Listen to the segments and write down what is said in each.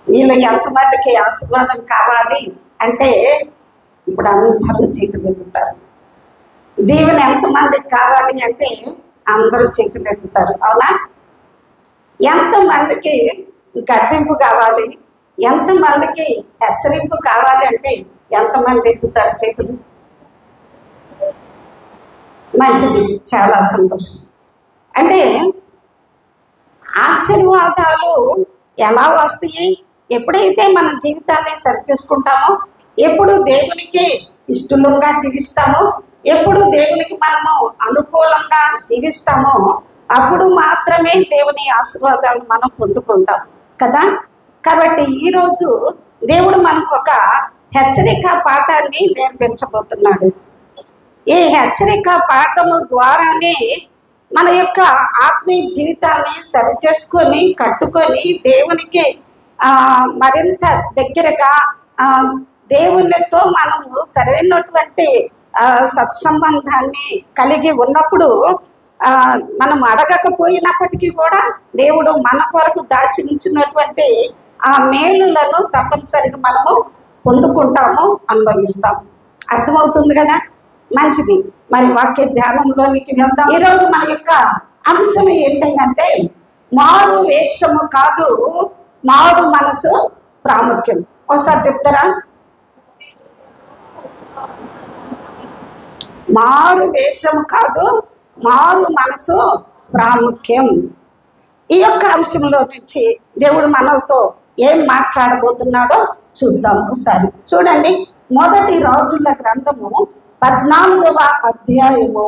వీళ్ళు ఎంతమందికి ఆశీర్వాదం కావాలి అంటే ఇప్పుడు అందరూ చేతులు ఎత్తుతారు. దీవెన ఎంతమందికి కావాలి అంటే అందరూ చేతులు ఎత్తుతారు. అవునా? ఎంతమందికి గద్దింపు కావాలి, ఎంతమందికి హెచ్చరింపు కావాలి అంటే ఎంతమంది ఎత్తుతారు చేతులు? మంచిది, చాలా సంతోషం. అంటే ఆశీర్వాదాలు ఎలా వస్తాయి? ఎప్పుడైతే మన జీవితాన్ని సరిచేసుకుంటామో, ఎప్పుడు దేవునికి ఇష్టంగా జీవిస్తామో, ఎప్పుడు దేవునికి మనము అనుకూలంగా జీవిస్తామో అప్పుడు మాత్రమే దేవుని ఆశీర్వాదాలు మనం పొందుకుంటాం కదా. కాబట్టి ఈరోజు దేవుడు మనకు ఒక హెచ్చరిక పాఠాన్ని నేర్పించబోతున్నాడు. ఈ హెచ్చరిక పాఠము ద్వారానే మన యొక్క ఆత్మీయ జీవితాన్ని సరిచేసుకొని కట్టుకొని దేవునికి మరింత దగ్గరగా దేవునితో మనము సరైనటువంటి సత్సంబంధాన్ని కలిగి ఉన్నప్పుడు మనం అడగకపోయినప్పటికీ కూడా దేవుడు మన కొరకు దాచి ఉంచినటువంటి ఆ మేలులను తప్పనిసరిగా మనము పొందుకుంటాము, అనుభవిస్తాము. అర్థమవుతుంది కదా? మంచిది. మరి వాక్య ధ్యానంలోనికి వెళ్దాం. ఈరోజు మన యొక్క అంశం ఏంటంటే మారు వేషము కాదు, మారు మనసు ప్రాముఖ్యం. ఒకసారి చెప్తారా? మారు వేషము కాదు, మారు మనసు ప్రాముఖ్యం. ఈ యొక్క అంశంలో నుంచి దేవుడు మనతో ఏం మాట్లాడబోతున్నాడో చూద్దాం. ఒకసారి చూడండి. మొదటి రాజుల గ్రంథము 14వ అధ్యాయము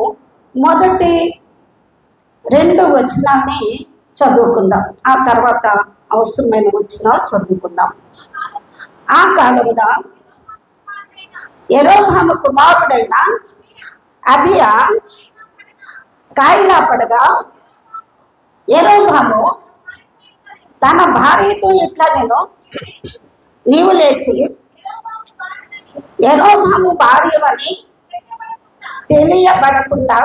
మొదటి 2 వచనాన్ని చదువుకుందాం. ఆ తర్వాత అవసరమైన వచనాలు చదువుకుందాం. ఆ కాలంలో యెరోహాము కుమారుడైన అబియా కాయిలా పడగా యెరోహాము తన భార్యతో ఇట్లా నేను నీవు లేచి యెరోహాము భార్యవని తెలియబడకుండా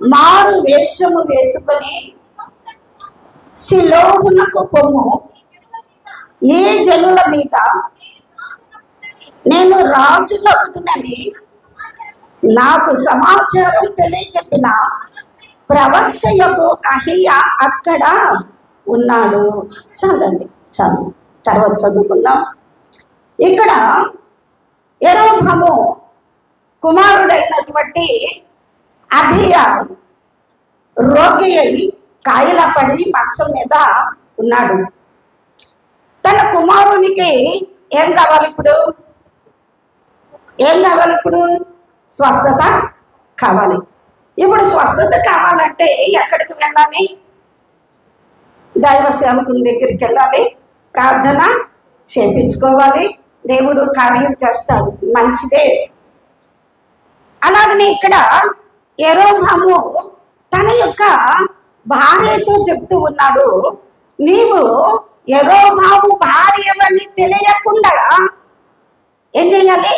మారు వేషము వేసుకొని షిలోహునకు పొమ్ము, ఈ జనుల మీద నేను రాజులవుతున్నని నాకు సమాచారం తెలియచెప్పిన ప్రవక్త యొక్క అహియా అక్కడ ఉన్నాడు. చాలండి, చాలు. తర్వాత చదువుకుందాం. ఇక్కడ యెరోహాము కుమారుడైనటువంటి అబియా రోగి అయి కాయిలా పడి మంచం మీద ఉన్నాడు. తన కుమారునికి ఏం కావాలి ఇప్పుడు? ఏం కావాలి ఇప్పుడు? స్వస్థత కావాలి. ఇప్పుడు స్వస్థత కావాలంటే ఎక్కడికి వెళ్ళాలి? దైవ సేవకుని దగ్గరికి వెళ్ళాలి, ప్రార్థన చేయించుకోవాలి, దేవుడు కార్యం చేస్తాడు. మంచిదే. అలాగనే ఇక్కడ యెరోహాము తన యొక్క భార్యతో చెప్తూ ఉన్నాడు, నీవు యెరోహాము భార్యవని తెలియకుండా ఏం చేయాలి?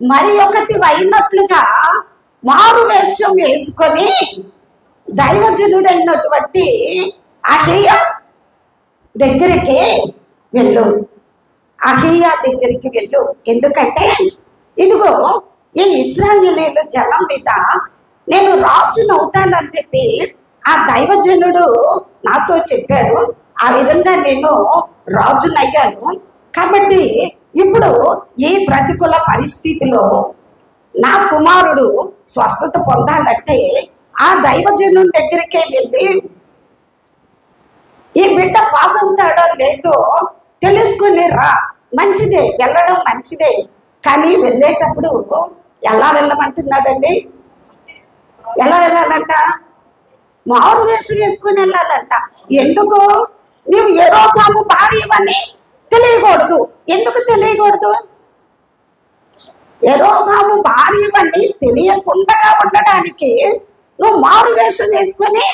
మరి ఒకటి అయినట్లుగా మారు వేషం వేసుకొని దైవజనుడైనటువంటి అహియా దగ్గరికి వెళ్ళు. అహియా దగ్గరికి వెళ్ళు. ఎందుకంటే ఇదిగో ఈ ఇశ్రాయేలీయుల జనం మీద నేను రాజును అవుతానని చెప్పి ఆ దైవజనుడు నాతో చెప్పాడు. ఆ విధంగా నేను రాజునయ్యాను. కాబట్టి ఇప్పుడు ఈ ప్రతికూల పరిస్థితిలో నా కుమారుడు స్వస్థత పొందాలంటే ఆ దైవజనుడి దగ్గరికే వెళ్ళి ఈ బిడ్డ బాగుంటాడో లేదో తెలుసుకుని రా. మంచిదే, వెళ్ళడం మంచిదే. కానీ వెళ్ళేటప్పుడు ఎలా వెళ్ళమంటున్నాడండి? ఎలా వెళ్ళాలంట? మారు వేషం వేసుకుని వెళ్ళాలంట. ఎందుకు? నీవు యెరోహాము భార్యవని తెలియకూడదు. ఎందుకు తెలియకూడదు? యెరోహాము భార్యవని తెలియకుండా ఉండడానికి నువ్వు మారు వేషం వేసుకొని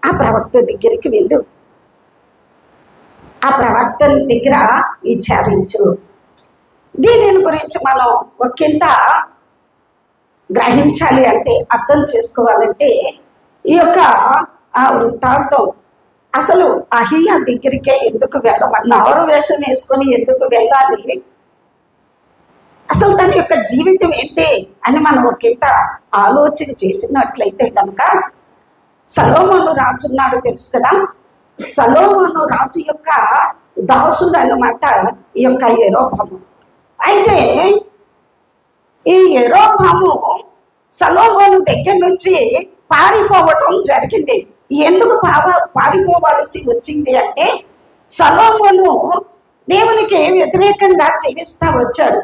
ఆ ప్రవక్త దగ్గరికి వెళ్ళు. ఆ ప్రవక్త దగ్గర విచారించు. దీని గురించి మనం ఒకంత గ్రహించాలి అంటే, అర్థం చేసుకోవాలంటే ఈ యొక్క వృత్తాంతం అసలు అహియా దగ్గరికే ఎందుకు వెళ్ళమన్నా, ఆరు వేషం వేసుకొని ఎందుకు వెళ్ళాలి, అసలు తన యొక్క జీవితం ఏంటి అని మనం ఒకంత ఆలోచన చేసినట్లయితే కనుక, సొలొమోను రాజు ఉన్నాడు తెలుసు కదా. సొలొమోను రాజు యొక్క దాసుడు అన్నమాట ఈ యొక్క యెరోబాము. అయితే ఈ యెరోబాము సొలొమోను దగ్గర నుంచి పారిపోవటం జరిగింది. ఎందుకు పారిపోవలసి వచ్చింది అంటే, సొలొమోను దేవునికి వ్యతిరేకంగా జీవిస్తూ వచ్చాడు.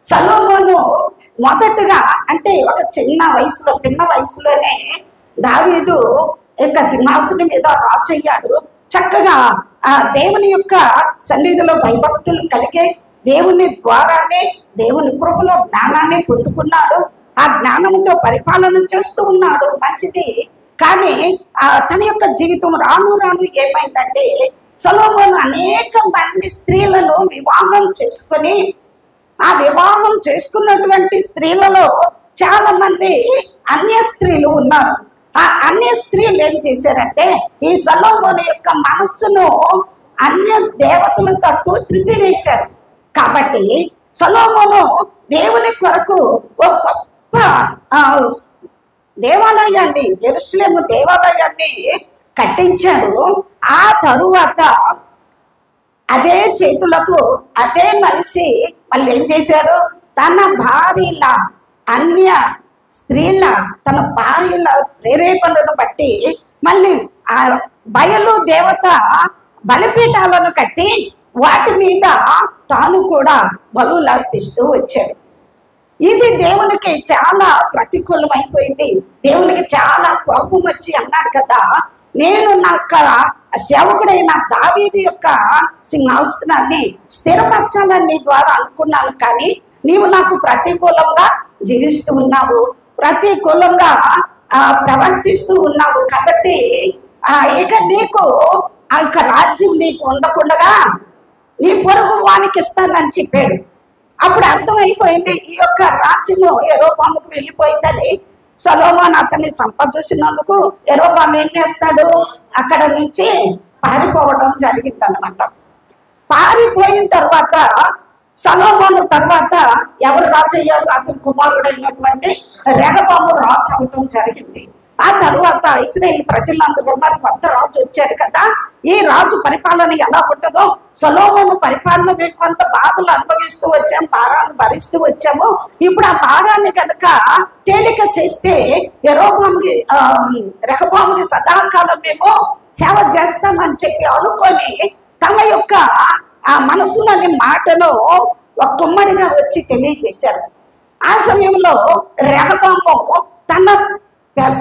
సొలొమోను మొదటగా అంటే ఒక పిన్న వయసులోనే దావీదు యొక్క సింహాసనం మీద రాజయ్యాడు. చక్కగా ఆ దేవుని యొక్క సన్నిధిలో భయభక్తులు కలిగే దేవుని ద్వారానే దేవుని కృపలో జ్ఞానాన్ని పొందుకున్నాడు. ఆ జ్ఞానంతో పరిపాలన చేస్తూ ఉన్నాడు, మంచిది. కానీ తన యొక్క జీవితం రాను రాను ఏమైందంటే, సొలొమోను అనేక మంది స్త్రీలను వివాహం చేసుకొని, ఆ వివాహం చేసుకున్నటువంటి స్త్రీలలో చాలా మంది అన్య స్త్రీలు ఉన్నారు. ఆ అన్య స్త్రీలు ఏం చేశారంటే, ఈ సొలొమోను యొక్క మనస్సును అన్య దేవతల తట్టు త్రిప్పివేశారు. కాబట్టి సొలొమోను దేవుని కొరకు ఒక గొప్ప దేవాలయాన్ని, యెరూషలేము దేవాలయాన్ని కట్టించాడు. ఆ తరువాత అదే చేతులతో అదే మనిషి మళ్ళీ ఏం చేశాడు, తన భార్యల అన్య స్త్రీల తన భార్యల ప్రేరేపణను బట్టి మళ్ళీ ఆ బయలు దేవత బలిపీఠాలను కట్టి వాటి మీద తాను కూడా బలులు అర్పిస్తూ వచ్చాడు. ఇది దేవునికి చాలా ప్రతికూలమైపోయింది. దేవునికి చాలా కోపం వచ్చి అన్నాడు కదా, నేను నా సేవకుడైన దావీదు యొక్క సింహాసనాన్ని స్థిరపరచాలని నీ ద్వారా అనుకున్నాను, కానీ నీవు నాకు ప్రతికూలంగా జీవిస్తూ ఉన్నావు, ప్రతికూలంగా ప్రవర్తిస్తూ ఉన్నావు. కాబట్టి ఇక నీకు ఆ యొక్క రాజ్యం నీకు ఉండకుండా నీ పొరుగు వానికి ఇస్తానని చెప్పాడు. అప్పుడు అర్థమైపోయింది ఈ యొక్క రాజ్యము యెరోబాముకు వెళ్ళిపోయిందని. సొలొమోను అతన్ని చంపజూసినందుకు యెరోబాము ఏం చేస్తాడు, అక్కడ నుంచి పారిపోవడం జరిగింది అనమాట. పారిపోయిన తర్వాత సొలొమోను తర్వాత ఎవరు రాజు అయ్యారు, అతని కుమారుడైనటువంటి రెహబాము రాజు అవటం జరిగింది. ఆ తర్వాత ఇశ్రాయేలు ప్రజలందరూ మరి కొత్త రాజు వచ్చారు కదా, ఈ రాజు పరిపాలన ఎలా ఉంటుందో, సొలొమోను పరిపాలన మేము కొంత బాధలు అనుభవిస్తూ వచ్చాము, భారాన్ని భరిస్తూ వచ్చాము. ఇప్పుడు ఆ భారాన్ని కనుక తేలిక చేస్తే రెహబాముకి సదాకాలం మేము సేవ చేస్తామని చెప్పి అనుకొని తమ యొక్క ఆ మనసులోని మాటను ఒక కుమ్మడిగా వచ్చి తెలియజేశారు. ఆ సమయంలో రెహబాము తన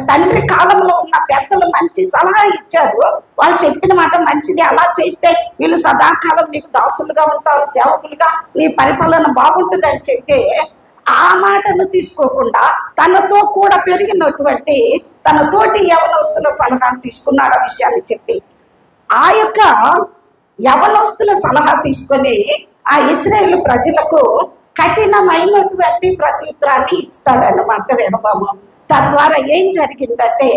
తండ్రి కాలంలో ఉన్న పెద్దలు మంచి సలహా ఇచ్చారు. వాళ్ళు చెప్పిన మాట మంచిది, అలా చేస్తే వీళ్ళు సదాకాలం నీకు దాసులుగా ఉంటారు, సేవకులుగా నీ పరిపాలన బాగుంటుంది అని చెప్తే, ఆ మాటను తీసుకోకుండా తనతో కూడా పెరిగినటువంటి తన తోటి యవనస్తుల సలహాను తీసుకున్నాడు. ఆ విషయాన్ని చెప్పి ఆ యొక్క యవనస్తుల సలహా తీసుకొని ఆ ఇశ్రాయేలు ప్రజలకు కఠినమైనటువంటి ప్రత్యుత్తరాన్ని ఇస్తాడన్నమాట రెహబాము. తద్వారా ఏం జరిగిందంటే,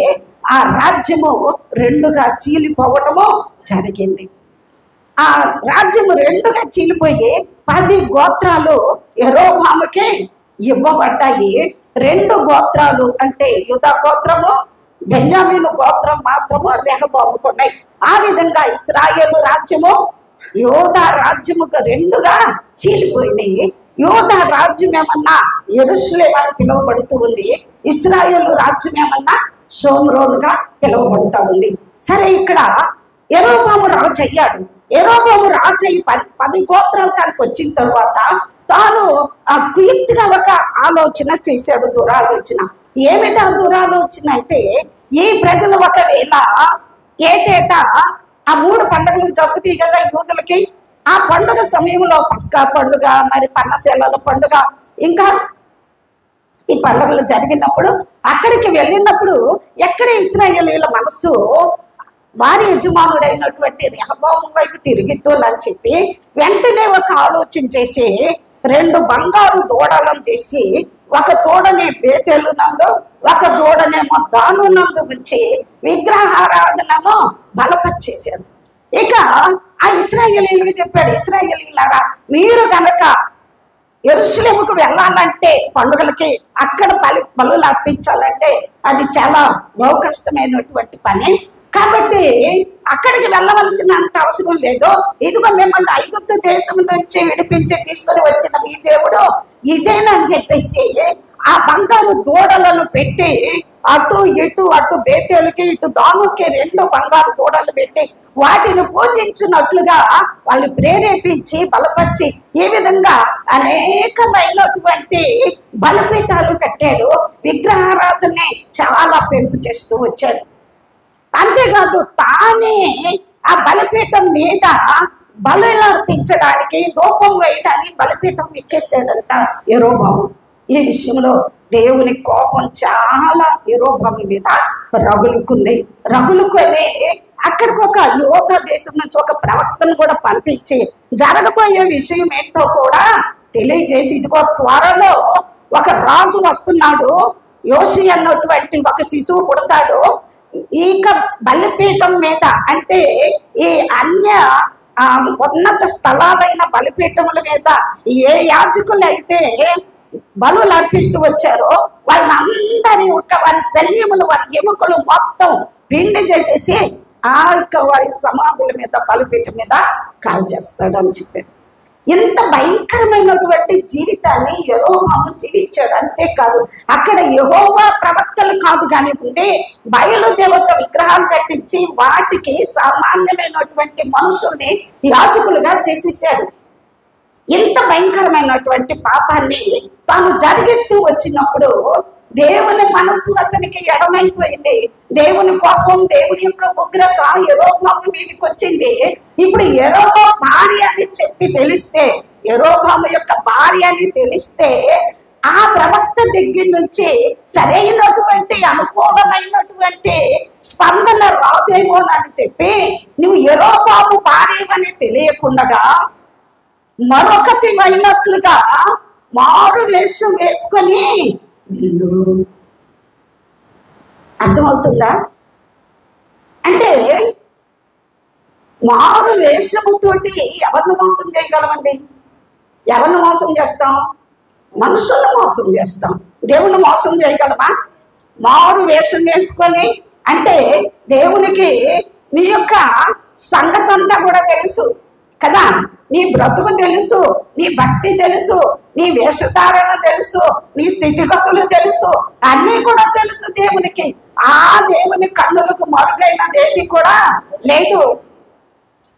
ఆ రాజ్యము రెండుగా చీలిపోవటము జరిగింది. ఆ రాజ్యము రెండుగా చీలిపోయి 10 గోత్రాలు యెరోబాముకే ఇవ్వబడ్డాయి. 2 గోత్రాలు అంటే యూదా గోత్రము, బెన్యామీను గోత్రం మాత్రము రెహబాముకు ఉన్నాయి. ఆ విధంగా ఇశ్రాయేలు రాజ్యము యూదా రాజ్యముకు రెండుగా చీలిపోయినాయి. యూదా రాజ్యం ఏమన్నా యెరూషలేము అని పిలువబడుతూ ఉంది, ఇశ్రాయేలు రాజ్యం ఏమన్నా షోమ్రోనుగా పిలువబడుతూ ఉంది. సరే, ఇక్కడ యెరోబాము రాజు అయ్యాడు. యెరోబాము రాజు అయ్యి 10 గోత్రాలు తనకు వచ్చిన తర్వాత తాను ఆ కుయుక్తిగా ఒక ఆలోచన చేశాడు, దురాలోచన. ఏమిటా దురాలోచన అంటే, ఈ ప్రజలు ఒకవేళ ఏటేటా ఆ 3 పండుగలు జరుగుతాయి కదా యూదులకి, ఆ పండుగ సమయంలో పస్కా పండుగ, మరి పన్నసేలల పండుగ, ఇంకా ఈ పండుగలు జరిగినప్పుడు అక్కడికి వెళ్ళినప్పుడు ఎక్కడ ఇశ్రాయేలీయుల మనస్సు వారి యజమానుడైనటువంటి రెహబాము వైపు తిరుగుతుందని చెప్పి వెంటనే ఒక ఆలోచన చేసి 2 బంగారు దూడలను చేసి, ఒక దూడని బేతేలు నందు, ఒక దూడనేమో దాను నందు ఉంచి విగ్రహారాధనను బలపరిచేశారు. ఇక ఆ ఇశ్రాయేలీయులకు చెప్పాడు, ఇశ్రాయేలీయులారా మీరు కనుక యెరూషలేముకు వెళ్ళాలంటే పండుగలకి అక్కడ బలులు అర్పించాలంటే అది చాలా బహు కష్టమైనటువంటి పని. కాబట్టి అక్కడికి వెళ్ళవలసినంత అవసరం లేదు. ఇదిగో మిమ్మల్ని ఐగుప్తు దేశం నుంచి విడిపించి తీసుకొని వచ్చిన మీ దేవుడు ఇదేనని చెప్పేసి ఆ బంగారు దూడలను పెట్టి అటు ఇటు బేతేలుకి ఇటు దానుకి 2 బంగారు దూడలు పెట్టి వాటిని పూజించినట్లుగా వాళ్ళు ప్రేరేపించి బలపరిచి ఈ విధంగా అనేకమైనటువంటి బలిపీఠాలు కట్టాడు. విగ్రహారాధనని చాలా పెంపు చేస్తూ వచ్చాడు. అంతేకాదు తానే ఆ బలిపీఠం మీద బలులు అర్పించడానికి ధూపం వేయడానికి బలిపీఠం ఎక్కేసాడంట యెరోబాము. ఈ విషయంలో దేవుని కోపం చాలా యెరోబాము మీద రగులుకొని అక్కడికి ఒక యోధ దేశం నుంచి ఒక ప్రవక్తను కూడా పంపించి జరగబోయే విషయం ఏంటో కూడా తెలియజేసి ఇదిగో త్వరలో ఒక రాజు వస్తున్నాడు, యోషి అన్నటువంటి ఒక శిశువు పుడతాడు. ఇక బలిపీఠం మీద అంటే ఈ అన్య ఉన్నత స్థలాలైన బలిపీఠముల మీద ఏ యాజకులు అయితే బలులు అర్పిస్తూ వచ్చారో వాళ్ళందరి వారి శల్యములు వారి ఎముకలు మొత్తం పిండి చేసేసి ఆ వారి సమాధుల మీద బలిపీఠం మీద కాల్ చేస్తాడు అని చెప్పాడు. ఇంత భయంకరమైనటువంటి జీవితాన్ని యెహోవాను జీవించాడు. అంతేకాదు అక్కడ యెహోవా ప్రవక్తలు కాదు కానివ్వండి, బయలు దేవత విగ్రహాలు కట్టించి వాటికి సామాన్యమైనటువంటి మనుషుల్ని యాజకులుగా చేసేసాడు. ఇంత భయంకరమైనటువంటి పాపాన్ని తాను జరిగిస్తూ వచ్చినప్పుడు దేవుని మనస్సు అతనికి ఎడమైపోయింది. దేవుని కోపం, దేవుని యొక్క ఉగ్రత యెరోబాము మీదకి వచ్చింది. ఇప్పుడు యెరోబాము భార్య అని చెప్పి తెలిస్తే, యెరోబాము యొక్క భార్య అని తెలిస్తే ఆ ప్రవక్త దగ్గర నుంచి సరైనటువంటి అనుకూలమైనటువంటి స్పందన రాదేమోనని చెప్పి నువ్వు యెరోబాము భార్య అని తెలియకుండా మరొకటి అయినట్లుగా మారు వేషం వేసుకొని ఇల్లు. అర్థమవుతుందా? అంటే మారు వేషముతోటి ఎవరిని మోసం చేయగలమండి? ఎవరిని మోసం చేస్తాం? మనుషులను మోసం చేస్తాం. దేవుని మోసం చేయగలమా? మారు వేషం వేసుకొని అంటే దేవునికి నీ యొక్క సంగతి అంతా కూడా తెలుసు కదా, నీ బ్రతుకు తెలుసు, నీ భక్తి తెలుసు, నీ వేషధారణ తెలుసు, నీ స్థితిగతులు తెలుసు, అన్నీ కూడా తెలుసు దేవునికి. ఆ దేవుని కన్నులకు మరుగైనది ఏది కూడా లేదు.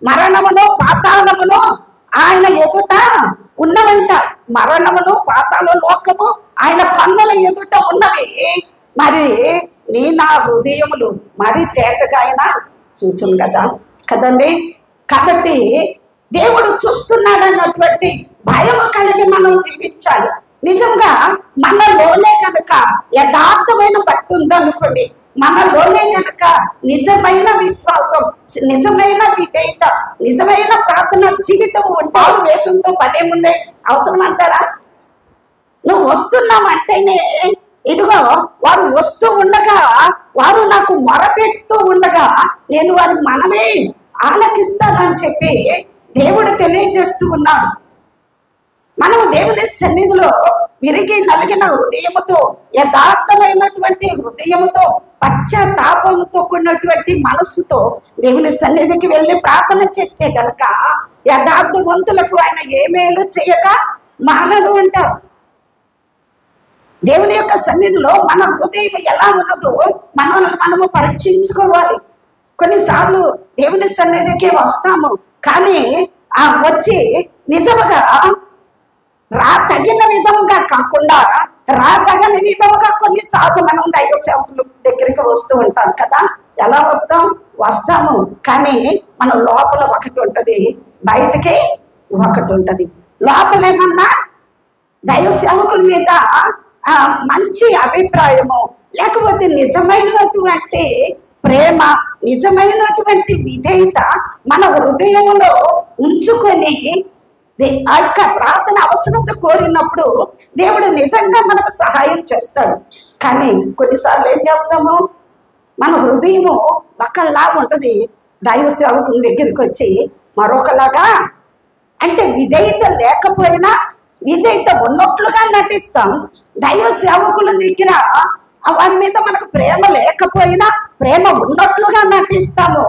మరణమును పాతాళమును ఆయన ఎదుట ఉన్నవంట. మరణమును పాతాళ లోకము ఆయన కన్నుల ఎదుట ఉన్నవి. మరి నా హృదయములు మరి తేటగా ఆయన చూచును కదండి. కాబట్టి దేవుడు చూస్తున్నాడు అన్నటువంటి భయం కలిగి మనం జీవించాలి. నిజంగా మనలోనే కనుక యథార్థమైన భక్తి ఉందనుకోండి, మనలోనే కనుక నిజమైన విశ్వాసం, నిజమైన విధేయత, నిజమైన ప్రార్థన జీవితం ఉంటే వేషంతో పనేముండే అవసరం అంటారా? నువ్వు వస్తున్నావంటేనే ఇదిగో వారు వస్తూ ఉండగా, వారు నాకు మొరపెడుతూ ఉండగా నేను వారి మనమే ఆలకిస్తానని చెప్పి దేవుడు తెలియజేస్తూ ఉన్నాడు. మనం దేవుని సన్నిధిలో విరిగి నలిగిన హృదయముతో, యథార్థమైనటువంటి హృదయముతో, పశ్చాత్తాపంతో కూడినటువంటి మనస్సుతో దేవుని సన్నిధికి వెళ్ళి ప్రార్థన చేస్తే కనుక యథార్థవంతులకు ఆయన ఏ మేలు చేయక మానడు అంటారు. దేవుని యొక్క సన్నిధిలో మన హృదయం ఎలా ఉన్నదో మనము పరీక్షించుకోవాలి. కొన్నిసార్లు దేవుని సన్నిధికి వస్తాము, కానీ వచ్చి నిజముగా తగిన విధముగా కాకుండా తగని విధముగా కొన్నిసార్లు మనం దైవ సేవకుల దగ్గరికి వస్తూ ఉంటాం కదా. ఎలా వస్తాము కానీ మన లోపల ఒకటి ఉంటుంది, బయటకి ఒకటి ఉంటుంది. లోపలేమన్నా దైవ సేవకుల మీద మంచి అభిప్రాయము, లేకపోతే నిజమైనటువంటి ప్రేమ, నిజమైనటువంటి విధేయత మన హృదయంలో ఉంచుకొని ఆ యొక్క ప్రార్థన అవసరత కోరినప్పుడు దేవుడు నిజంగా మనకు సహాయం చేస్తాడు. కానీ కొన్నిసార్లు ఏం చేస్తాము, మన హృదయము ఒకలా ఉంటుంది, దైవ సేవకుని దగ్గరికి వచ్చి మరొకలాగా, అంటే విధేయత లేకపోయినా విధేయత ఉన్నట్లుగా నటిస్తాం. దైవ సేవకుల దగ్గర వారి మీద మనకు ప్రేమ లేకపోయినా ప్రేమ ఉన్నట్లుగా నటిస్తాము.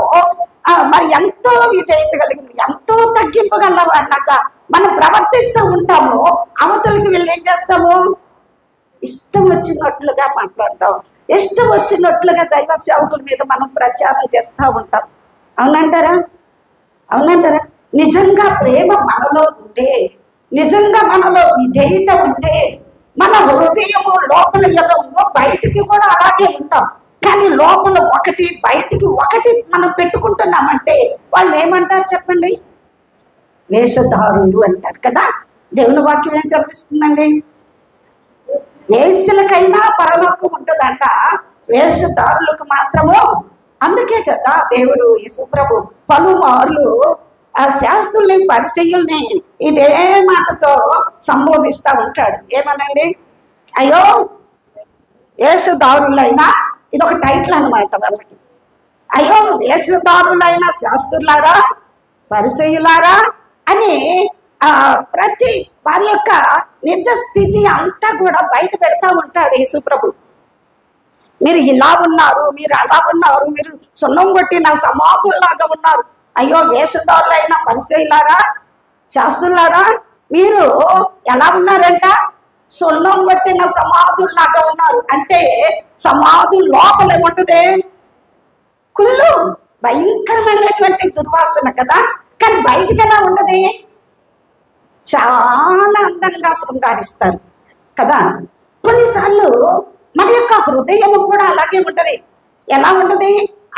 మరి ఎంతో విధేయత కలిగి ఎంతో తగ్గింపగల వారిలాగా మనం ప్రవర్తిస్తూ ఉంటాము. అవతలికి వెళ్ళి ఏం చేస్తాము? ఇష్టం వచ్చినట్లుగా మాట్లాడతాం, ఇష్టం వచ్చినట్లుగా దైవ సేవకుల మీద మనం ప్రచారం చేస్తూ ఉంటాం. అవునంటారా? అవునంటారా? నిజంగా ప్రేమ మనలో ఉంటే, నిజంగా మనలో విధేయత ఉంటే, మన హృదయము లోపల ఎలా ఉందో బయటికి కూడా అలాగే ఉంటాం. కానీ లోపల ఒకటి బయటికి ఒకటి మనం పెట్టుకుంటున్నామంటే వాళ్ళు ఏమంటారు చెప్పండి? వేషధారులు అంటారు కదా. దేవుని వాక్యం ఏం చదివిస్తుందండి? వేశ్యలకైనా పరలోకం ఉంటుందంట, వేషధారులకు మాత్రము. అందుకే కదా దేవుడు యేసుప్రభు పలుమార్లు ఆ శాస్త్రుల్ని పరిచయుల్ని ఇదే మాటతో సంబోధిస్తూ ఉంటాడు. ఏమనండి? అయ్యో వేషధారులైనా, ఇది ఒక టైటిల్ అన్నమాట వాళ్ళకి. అయ్యో వేషధారులైన శాస్త్రులారా, పరిచయులారా అని ప్రతి వారి యొక్క నిజ స్థితి అంతా కూడా బయట పెడతా ఉంటాడు యేసుప్రభు. మీరు ఇలా ఉన్నారు, మీరు అలా ఉన్నారు, మీరు సున్నం కొట్టిన సమాధుల్లాగా ఉన్నారు. అయ్యో వేషధారులైన పరిచయులారా, శాస్త్రులారా, మీరు ఎలా ఉన్నారంట? సున్నం కొట్టిన సమాధుల్లాగా ఉన్నారు. అంటే సమాధు లోపల ఏముంటుంది? కుళ్ళు, భయంకరమైనటువంటి దుర్వాసన కదా. కానీ బయటికి ఎలా ఉండదు? చాలా అందంగా శృంగారిస్తారు కదా. కొన్నిసార్లు మన యొక్క హృదయము కూడా అలాగే ఉంటది. ఎలా ఉంటది?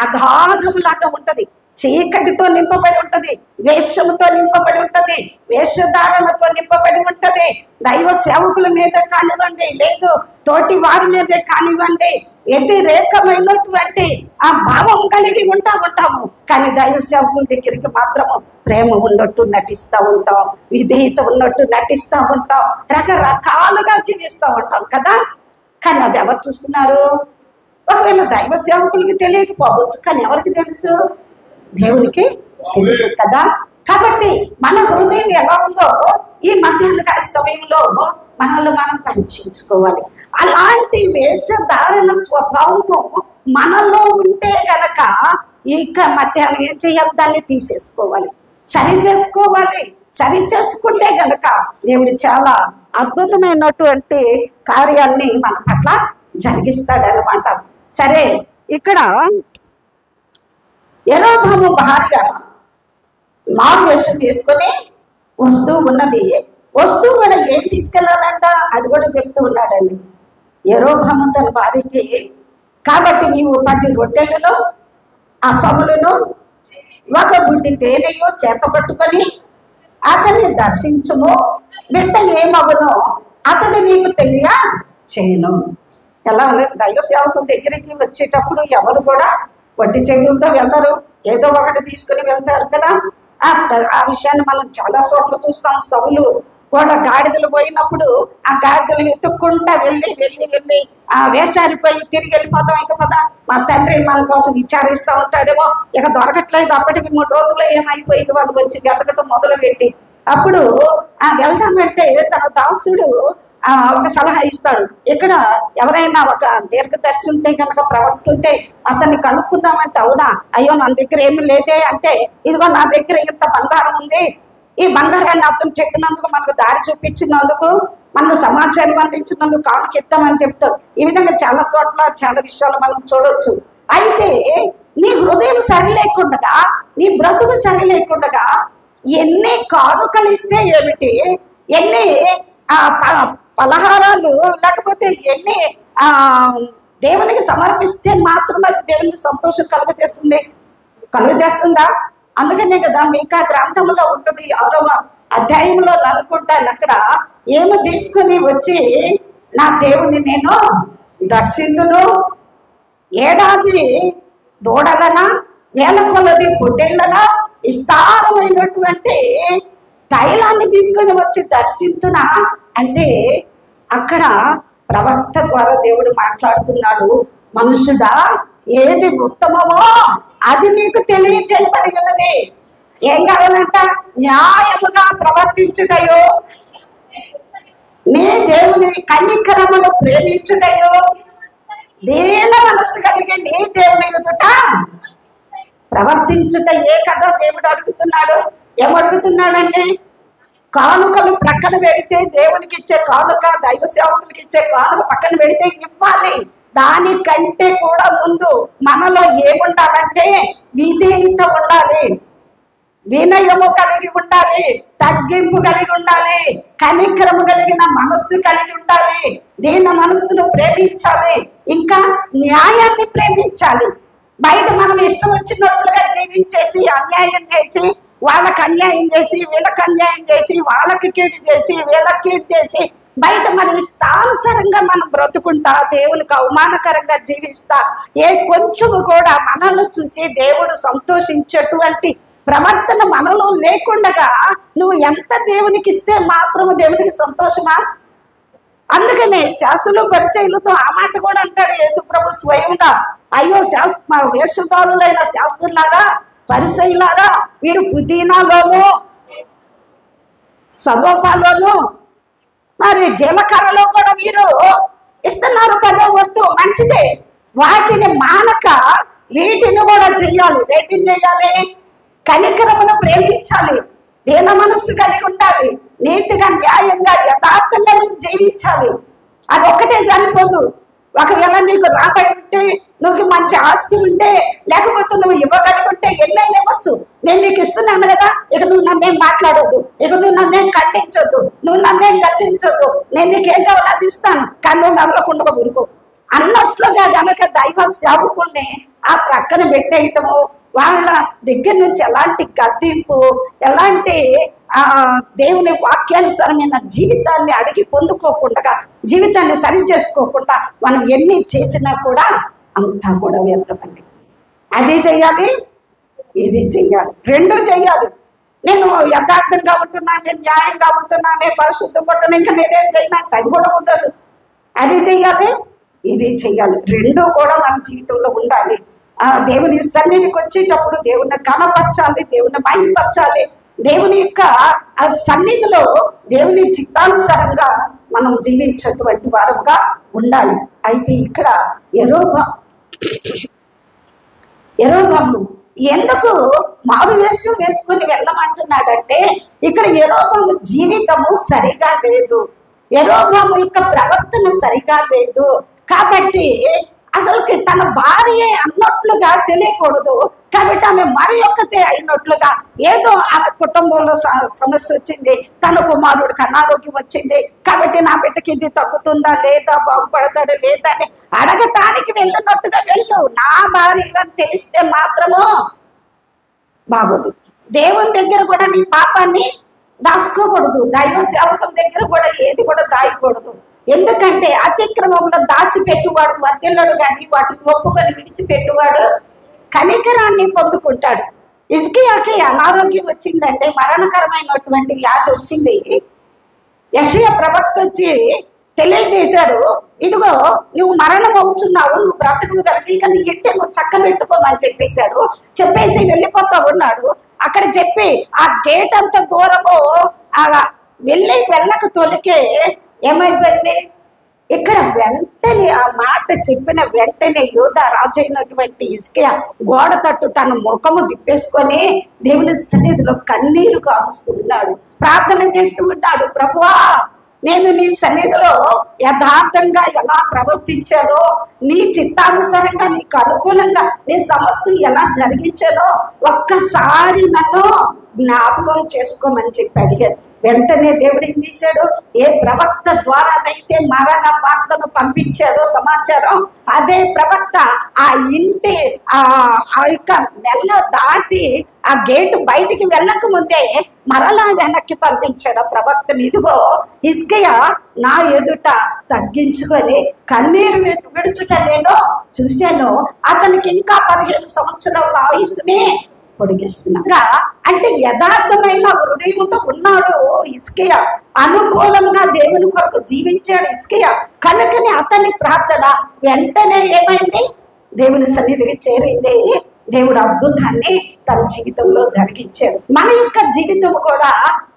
అగాధములాగా ఉంటది, చీకటితో నింపబడి ఉంటది, వేషముతో నింపబడి ఉంటది, వేషధారణతో నింపబడి ఉంటది. దైవ సేవకుల మీద కానివ్వండి, లేదు తోటి వారి మీదే కానివ్వండి, వ్యతిరేకమైనటువంటి ఆ భావం కలిగి ఉంటాము. కానీ దైవ సేవకుల దగ్గరికి మాత్రము ప్రేమ ఉన్నట్టు నటిస్తూ ఉంటాం, విధేయత ఉన్నట్టు నటిస్తూ ఉంటాం, రకరకాలుగా జీవిస్తూ ఉంటాం కదా. కానీ అది ఎవరు చూస్తున్నారు? ఒకవేళ దైవ సేవకులకి తెలియకపోవచ్చు, కానీ ఎవరికి తెలుసు? దేవునికి తెలుసు కదా. కాబట్టి మన హృదయం ఎలా ఉందో ఈ మధ్యాహ్న కాల సమయంలో మనల్ని మనం పరీక్షించుకోవాలి. అలాంటి వేషధారణ స్వభావము మనలో ఉంటే గనక ఇక మధ్యాహ్నం ఏం చేయాలి? దాన్ని తీసేసుకోవాలి, సరి చేసుకోవాలి. సరి చేసుకుంటే గనక దేవుడు చాలా అద్భుతమైనటువంటి కార్యాన్ని మన పట్ల జరిగిస్తాడనమాట. సరే, ఇక్కడ యెరోబాము భార్య మారు వేషం తీసుకొని వస్తూ ఉన్నది. వస్తూ కూడా ఏం తీసుకెళ్ళాలంట అది కూడా చెప్తూ ఉన్నాడండి యెరోబాము తన భార్యకి. కాబట్టి నీవు 10 రొట్టెలను అప్పములను 1 బుడ్డి తేనెయు చేత పట్టుకొని అతన్ని దర్శించుము, బిడ్డ ఏమవునో అతడు నీకు తెలియ చేయను. ఎలా దైవ సేవకుల దగ్గరికి వచ్చేటప్పుడు ఎవరు కూడా వడ్డీ చేతులతో వెళ్ళరు, ఏదో ఒకటి తీసుకుని వెళ్తారు కదా. ఆ విషయాన్ని మనం చాలా చోట్ల చూస్తాం. సౌలు కూడా గాడిదలు పోయినప్పుడు ఆ గాడిదలు వెతుక్కుంటా వెళ్ళి వేసారిపోయి తిరిగి వెళ్ళిపోతాం. ఇక పద మా తండ్రి మన కోసం విచారిస్తూ ఉంటాడేమో, ఇక దొరకట్లేదు. అప్పటికి 3 రోజుల్లో ఏమైపోయింది, వాళ్ళు వచ్చి వెతకటం మొదలుపెట్టి అప్పుడు వెళ్దామంటే తన దాసుడు ఒక సలహా ఇస్తాడు. ఇక్కడ ఎవరైనా ఒక దీర్ఘదర్శి ఉంటే కనుక ప్రవర్తుంటే అతన్ని కనుక్కుందామంటే, అవునా, అయ్యో నా దగ్గర ఏమి లేదే అంటే, ఇదిగో నా దగ్గర ఇంత బంగారం ఉంది, ఈ బంగారాన్ని అతను చెప్పినందుకు, మనకు దారి చూపించినందుకు, మనకు సమాచారం అందించినందుకు కానుక ఇద్దామని చెప్తాం. ఈ విధంగా చాలా చోట్ల చాలా విషయాలు మనం చూడవచ్చు. అయితే నీ హృదయం సరి లేకుండా, నీ బ్రతుకు సరి లేకుండా ఎన్ని కానుకలు ఇస్తే ఏమిటి, ఎన్ని పలహారాలు లేకపోతే ఎన్ని దేవునికి సమర్పిస్తే మాత్రం అది దేవునికి సంతోషం కలుగజేస్తుందా? అందుకనే కదా మీకా గ్రంథంలో ఉంటుంది 6వ అధ్యాయంలో అనుకుంటాను. అక్కడ ఏమి తీసుకుని వచ్చి నా దేవుని నేను దర్శించును, ఏడాది దూడలన 1000 కొలది పొట్టేళ్ళన విస్తారమైనటువంటి తైలాన్ని తీసుకొని వచ్చి దర్శించునా అంటే అక్కడ ప్రవక్త ద్వారా దేవుడు మాట్లాడుతున్నాడు. మనుషుడా, ఏది ఉత్తమమో అది నీకు తెలియచేయబడి ఉన్నది. ఏం కావాలంట? న్యాయముగా ప్రవర్తించుటయో, నీ దేవుని కనికరమును ప్రేమించుటయో, దీన మనస్సు కలిగి నీ దేవుని ఎదుట ప్రవర్తించుట ఏ కదా దేవుడు అడుగుతున్నాడు. ఏమడుగుతున్నాడండి? కానుకలు ప్రక్కన పెడితే, దేవునికి ఇచ్చే కానుక, దైవ సేవకులకి ఇచ్చే కానుక పక్కన పెడితే ఇవ్వాలి. దానికంటే కూడా ముందు మనలో ఏముండాలంటే విధేయత ఉండాలి, వినయము కలిగి ఉండాలి, తగ్గింపు కలిగి ఉండాలి, కనికరము కలిగిన మనస్సు కలిగి ఉండాలి, దీన మనస్సును ప్రేమించాలి, ఇంకా న్యాయాన్ని ప్రేమించాలి. బయట మనం ఇష్టం వచ్చినట్లుగా జీవించేసి అన్యాయం చేసి, వాళ్ళకి అన్యాయం చేసి, వీళ్ళకి అన్యాయం చేసి, వాళ్ళకి కీడు చేసి, వీళ్ళకి కీడు చేసి, బయట మన ఇష్టానుసారంగా మనం బ్రతుకుంటా, దేవునికి అవమానకరంగా జీవిస్తా, ఏ కొంచెం కూడా మనల్ని చూసి దేవుడు సంతోషించేటువంటి ప్రవర్తన మనలో లేకుండగా నువ్వు ఎంత దేవునికి ఇస్తే మాత్రము దేవునికి సంతోషమా? అందుకనే శాస్త్రులు పరిచయులతో ఆ మాట కూడా అంటాడు యేసుప్రభు స్వయంగా, అయ్యో వేషధారులైన శాస్త్రులారా, పరిచయులారా, వీరు పుదీనాలోను, సదోపాలోను, మరి జీలకర్రలో కూడా మీరు ఇస్తున్నారు కదా, వద్దు, మంచిదే, వాటిని మానక వీటిని కూడా చెయ్యాలి. వేటిని చేయాలి? కనికరమును ప్రేమించాలి, దీన మనస్సు కలిగి ఉండాలి, నీతిగా న్యాయంగా యథార్థంగా జీవించాలి. అది ఒక్కటే సరిపోదు. ఒకవేళ నీకు రాబడి ఉంటే, నువ్వు మంచి ఆస్తి ఉంటే, లేకపోతే నువ్వు ఇవ్వగలిగి ఉంటే ఎన్నైనా ఇవ్వచ్చు. నేను నీకు ఇస్తున్నాను కదా, ఇక నువ్వు నన్నేం మాట్లాడొద్దు, ఇక నువ్వు నన్నేం ఖండించొద్దు, నువ్వు నన్నేం గద్దించొద్దు, నేను నీకేం కావాలో అది ఇస్తాను, కానీ నువ్వు నగలకుండా ఊరుకో అన్నట్లుగా గనక దైవ సేవకుల్ని ఆ ప్రక్కన పెట్టేయటము, వాళ్ళ దగ్గర నుంచి ఎలాంటి గద్దింపు, ఎలాంటి దేవుని వాక్యానుసారమైన జీవితాన్ని అడిగి పొందుకోకుండా, జీవితాన్ని సరి చేసుకోకుండా మనం ఎన్ని చేసినా కూడా అంతా కూడా వ్యర్థమండి. అది చెయ్యాలి, ఇది చెయ్యాలి, రెండు చెయ్యాలి. నేను యథార్థంగా ఉంటున్నాను, నేను న్యాయంగా ఉంటున్నాను, నేను పరిశుద్ధంగా ఉంటున్నాను, ఇంకా నేనేం చేయను, అది కూడా కుదరదు. అది చెయ్యాలి, ఇది చెయ్యాలి, రెండు కూడా మన జీవితంలో ఉండాలి. దేవుని సన్నిధికి వచ్చేటప్పుడు దేవుని కనపరచాలి, దేవుని మైంపరచాలి, దేవుని యొక్క ఆ సన్నిధిలో దేవుని చిత్తానుసారంగా మనం జీవించేటువంటి వారంగా ఉండాలి. అయితే ఇక్కడ యెరోబాము ఎందుకు మారు వేషం వేసుకొని వెళ్ళమంటున్నాడంటే, ఇక్కడ యెరోబాము జీవితము సరిగా లేదు, యెరోబాము యొక్క ప్రవర్తన సరిగా లేదు. కాబట్టి అసలుకి తన భార్య అన్నట్లుగా తెలియకూడదు, కాబట్టి ఆమె మరి ఒక్కతే అయినట్లుగా, ఏదో ఆమె కుటుంబంలో సమస్య వచ్చింది, తన కుమారుడికి అనారోగ్యం వచ్చింది, కాబట్టి నా బిడ్డకి ఇది తగ్గుతుందా లేదా, బాగుపడతాడా లేదా అని అడగటానికి వెళ్ళినట్టుగా వెళ్ళు. నా భార్య అని తెలిస్తే మాత్రము బాగోదు. దేవుని దగ్గర కూడా నీ పాపాన్ని దాచుకోకూడదు, దైవ సేవకుల దగ్గర కూడా ఏది కూడా దాయకూడదు. ఎందుకంటే అతిక్రమంలో దాచిపెట్టువాడు వర్ధిల్లడు, కానీ వాటిని ఒప్పుకొని విడిచిపెట్టువాడు కనికరాన్ని పొందుకుంటాడు. హిజ్కియాకి అనారోగ్యం వచ్చిందంటే, మరణకరమైనటువంటి వ్యాధి వచ్చింది. యెషయా ప్రవక్త వచ్చి తెలియజేశాడు, ఇదిగో నువ్వు మరణం అవుతున్నావు, నువ్వు బ్రతకగలిగి ఇక నీ ఇంటి నువ్వు చక్కబెట్టుకోమని చెప్పేశాడు. చెప్పేసి వెళ్ళిపోతా ఉన్నాడు. అక్కడ చెప్పి ఆ గేట్ అంత దూరము వెళ్ళక తొలికే ఏమైపోయింది, ఇక్కడ వెంటనే ఆ మాట చెప్పిన వెంటనే యోధా రాజు అయినటువంటి హిజ్కియా గోడ తట్టు తన ముఖము తిప్పేసుకొని దేవుని సన్నిధిలో కన్నీరు కారుస్తూ ఉన్నాడు, ప్రార్థన చేస్తూ ఉన్నాడు. ప్రభువా, నేను నీ సన్నిధిలో యథార్థంగా ఎలా ప్రవర్తించానో, నీ చిత్తానుసారంగా నీకు అనుకూలంగా నీ సమస్యను ఎలా జరిగించానో ఒక్కసారి నన్ను జ్ఞాపకం చేసుకోమని చెప్పి అడిగాడు. వెంటనే దేవుడు ఏం చేశాడు, ఏ ప్రవక్త ద్వారానైతే మరణ వార్తను పంపించాడో సమాచారం, అదే ప్రవక్త ఆ ఇంటి ఆ యొక్క నెల దాటి ఆ గేటు బయటికి వెళ్ళక ముందే మరలా వెనక్కి పంపించాడు ఆ ప్రవక్తని. ఇదిగో హిజ్కియా నా ఎదుట తగ్గించుకొని కన్నీరు విడుచుట నేను చూశాను, అతనికి ఇంకా 15 సంవత్సరాల ఆయుస్సుని పొడిగిస్తున్నా. అంటే యథార్థమైన హృదయంతో ఉన్నాడు హిజ్కియా, అనుకూలంగా దేవుని కొరకు జీవించాడు హిజ్కియా. కనుకనే అతని ప్రార్థన వెంటనే ఏమైంది, దేవుని సన్నిధికి చేరింది. దేవుడు అద్భుతాన్ని తన జీవితంలో జరిగించాడు. మన యొక్క జీవితం కూడా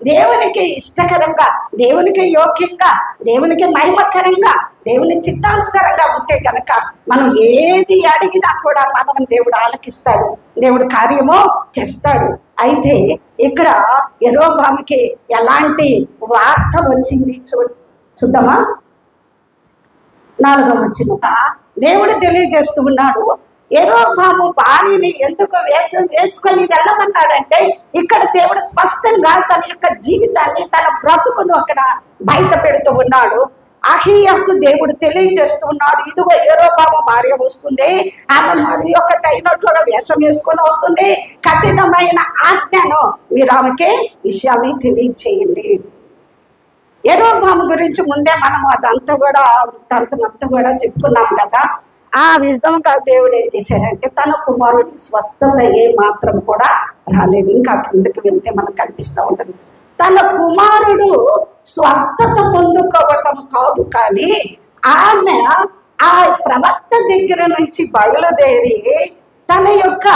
దేవునికి ఇష్టకరంగా, దేవునికి యోగ్యంగా, దేవునికి మహిమకరంగా, దేవుని చిత్తానుసారంగా ఉంటే కనుక మనం ఏది అడిగినా కూడా మనం దేవుడు ఆలకిస్తాడు, దేవుడు కార్యము చేస్తాడు. అయితే ఇక్కడ యెరోబాముకి ఎలాంటి వార్త వచ్చింది చూద్దామా. 4వ వచనం దేవుడు తెలియజేస్తూ ఉన్నాడు, యెరోబాము భార్యని ఎందుకు వేషం వేసుకొని వెళ్ళమన్నాడంటే ఇక్కడ దేవుడు స్పష్టంగా తన యొక్క జీవితాన్ని, తన బ్రతుకును అక్కడ బయట పెడుతూ ఉన్నాడు. అహీయాకు దేవుడు తెలియజేస్తూ ఉన్నాడు, ఇదిగో యెరోబాము భార్య వస్తుంది, ఆమె మరి యొక్క తగినట్లుగా వేషం వేసుకొని వస్తుంది, కఠినమైన ఆజ్ఞను మీరు ఆమెకే విషయాన్ని తెలియచేయండి. యెరోబాము గురించి ముందే మనం అదంతా కూడా చెప్పుకున్నాం కదా. ఆ విధంగా దేవుడు ఏం చేశాడంటే తన కుమారుడికి స్వస్థత ఏ మాత్రం కూడా రాలేదు. ఇంకా కిందకి వెళ్తే మనకు కనిపిస్తూ ఉంటుంది. తన కుమారుడు స్వస్థత పొందుకోవటం కాదు, కానీ ఆమె ఆ ప్రవక్త దగ్గర నుంచి బయలుదేరి తన యొక్క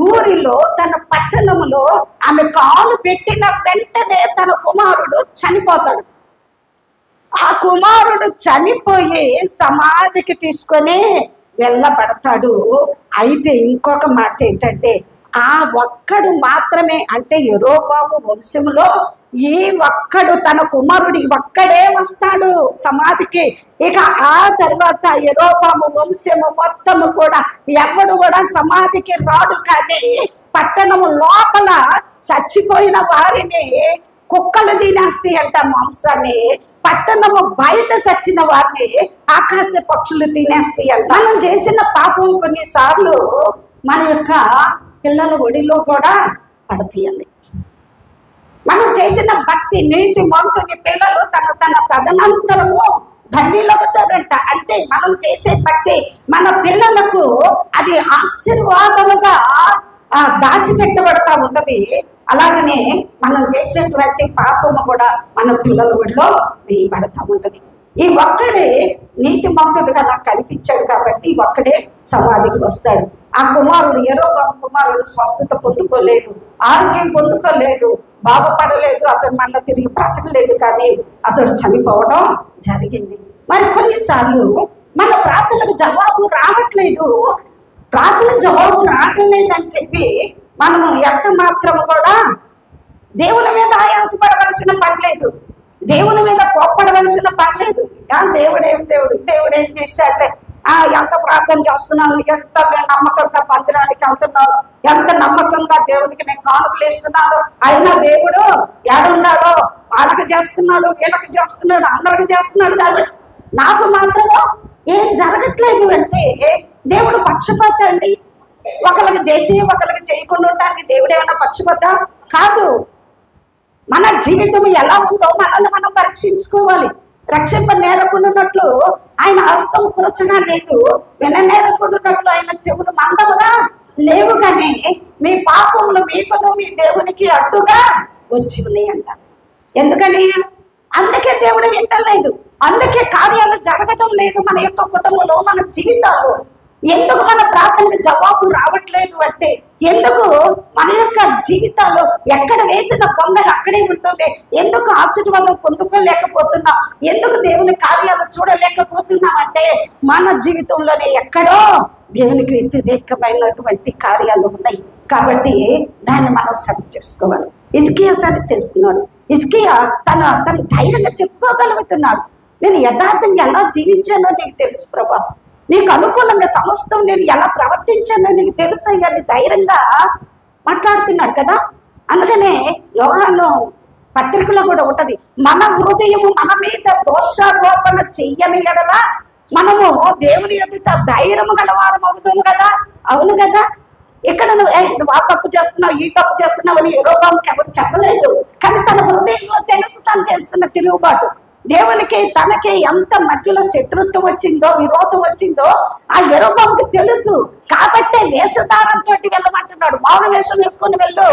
ఊరిలో, తన పట్టణంలో ఆమె కాలు పెట్టిన వెంటనే తన కుమారుడు చనిపోతాడు. ఆ కుమారుడు చనిపోయి సమాధికి తీసుకొని వెళ్ళబడతాడు. అయితే ఇంకొక మాట ఏంటంటే ఆ ఒక్కడు మాత్రమే, అంటే యెరోబాము వంశంలో ఈ ఒక్కడు, తన కుమారుడు ఒక్కడే వస్తాడు సమాధికి. ఇక ఆ తర్వాత యెరోబాము వంశము మొత్తము కూడా ఎవడు కూడా సమాధికి రాడు. కానీ పట్టణము లోపల చచ్చిపోయిన వారిని కుక్కలు తినేస్తాయి అంట మాంసాన్ని, పట్టణము బయట చచ్చిన వారిని ఆకాశ పక్షులు తినేస్తాయి అంట. మనం చేసిన పాపం కొన్నిసార్లు మన యొక్క పిల్లల ఒడిలో కూడా పడతాయండి. మనం చేసిన భక్తి, నీతి మంతుని పిల్లలు తన తదనంతరము ధన్యులవుతారంట. అంటే మనం చేసే భక్తి మన పిల్లలకు అది ఆశీర్వాదముగా దాచిపెట్టబడతా ఉంటది. అలాగనే మనం చేసేటువంటి పాపము కూడా మన పిల్లల ఒడిలో వేయబడతా ఉంటది. ఈ ఒక్కడే నీతిమంతుడుగా నాకు కనిపించాడు కాబట్టి ఒక్కడే సమాధికి వస్తాడు. ఆ కుమారుడు, యెరోబాము కుమారుడు స్వస్థత పొందుకోలేదు, ఆరోగ్యం పొందుకోలేదు, బాగుపడలేదు, అతడు మళ్ళీ తిరిగి బ్రతకలేదు, కానీ అతడు చనిపోవడం జరిగింది. మరి కొన్నిసార్లు మన ప్రార్థనలకు జవాబు రావట్లేదు, ప్రార్థన జవాబు రావట్లేదు అని చెప్పి మనము ఎంత మాత్రము కూడా దేవుని మీద ఆయాసపడవలసిన పని లేదు, దేవుని మీద కోప్పడవలసిన పని లేదు. దేవుడేం చేశాడే, ఎంత ప్రార్థన చేస్తున్నాను, ఎంత నమ్మకంగా మందిరానికి వెళ్తున్నాను, ఎంత నమ్మకంగా దేవునికి నేను కానుకలు ఇస్తున్నాను, అయినా దేవుడు ఏడున్నాడో, వాళ్ళకి చేస్తున్నాడు, వీళ్ళకి చేస్తున్నాడు, అందరికి చేస్తున్నాడు, కాబట్టి నాకు మాత్రము ఏం జరగట్లేదు అంటే దేవుడు పక్షపాత అండి. ఒకరికి చేసి ఒకరికి చేయకుండా ఉండడానికి దేవుడు ఏమైనా పక్షపాత కాదు. మన జీవితం ఎలా ఉందో మనల్ని మనం పరీక్షించుకోవాలి. రక్షింప నేరకుండాన్నట్లు ఆయన హస్తం కురచగా లేదు, విననేరకుండాన్నట్లు ఆయన చెవులు మందముగా లేవు, కానీ మీ పాపములు మీకును మీ దేవునికి అడ్డుగా వచ్చి ఉన్నాయంట. ఎందుకని? అందుకే దేవుడు వింటలేదు, అందుకే కార్యాలు జరగటం లేదు మన యొక్క కుటుంబంలో, మన జీవితాల్లో. ఎందుకు మన ప్రార్థనకు జవాబు రావట్లేదు అంటే, ఎందుకు మన యొక్క జీవితాలు ఎక్కడ వేసిన పొంగలు అక్కడే ఉంటుంది, ఎందుకు ఆశీర్వాదం పొందుకోలేకపోతున్నాం, ఎందుకు దేవుని కార్యాలు చూడలేకపోతున్నాం అంటే మన జీవితంలోనే ఎక్కడో దేవునికి వ్యతిరేకమైనటువంటి కార్యాలు ఉన్నాయి. కాబట్టి దాన్ని మనం సరి చేసుకోవాలి. హిజ్కియా సరి చేసుకున్నాడు. హిజ్కియా తన ధైర్యంగా చెప్పుకోగలుగుతున్నాడు, నేను యథార్థంగా ఎలా జీవించానో నీకు తెలుసు ప్రభా, నీకు అనుకూలంగా సమస్తం నేను ఎలా ప్రవర్తించానో నీకు తెలుసు అని ధైర్యంగా మాట్లాడుతున్నాడు కదా. అందుకనే యోహాను పత్రికలో కూడా ఉంటది, మన హృదయము మన మీద దోషారోపణ చెయ్యని ఎడల మనము దేవుని ఎదుట ధైర్యము గలవారం అవుతాము కదా. అవును కదా. ఇక్కడ నువ్వు ఆ తప్పు చేస్తున్నావు, ఈ తప్పు చేస్తున్నావు అని యెరోబాముకి ఎవరు చెప్పలేదు, కానీ తన హృదయంలో తెలుసు తను చేస్తున్న తిరుగుబాటు. దేవునికి తనకి ఎంత మధ్యలో శత్రుత్వం వచ్చిందో, విరోధం వచ్చిందో ఆ యెరోబాముకి తెలుసు. కాబట్టే వేషధారంతో వెళ్ళమంటున్నాడు. మౌన వేషం వేసుకొని వెళ్ళు,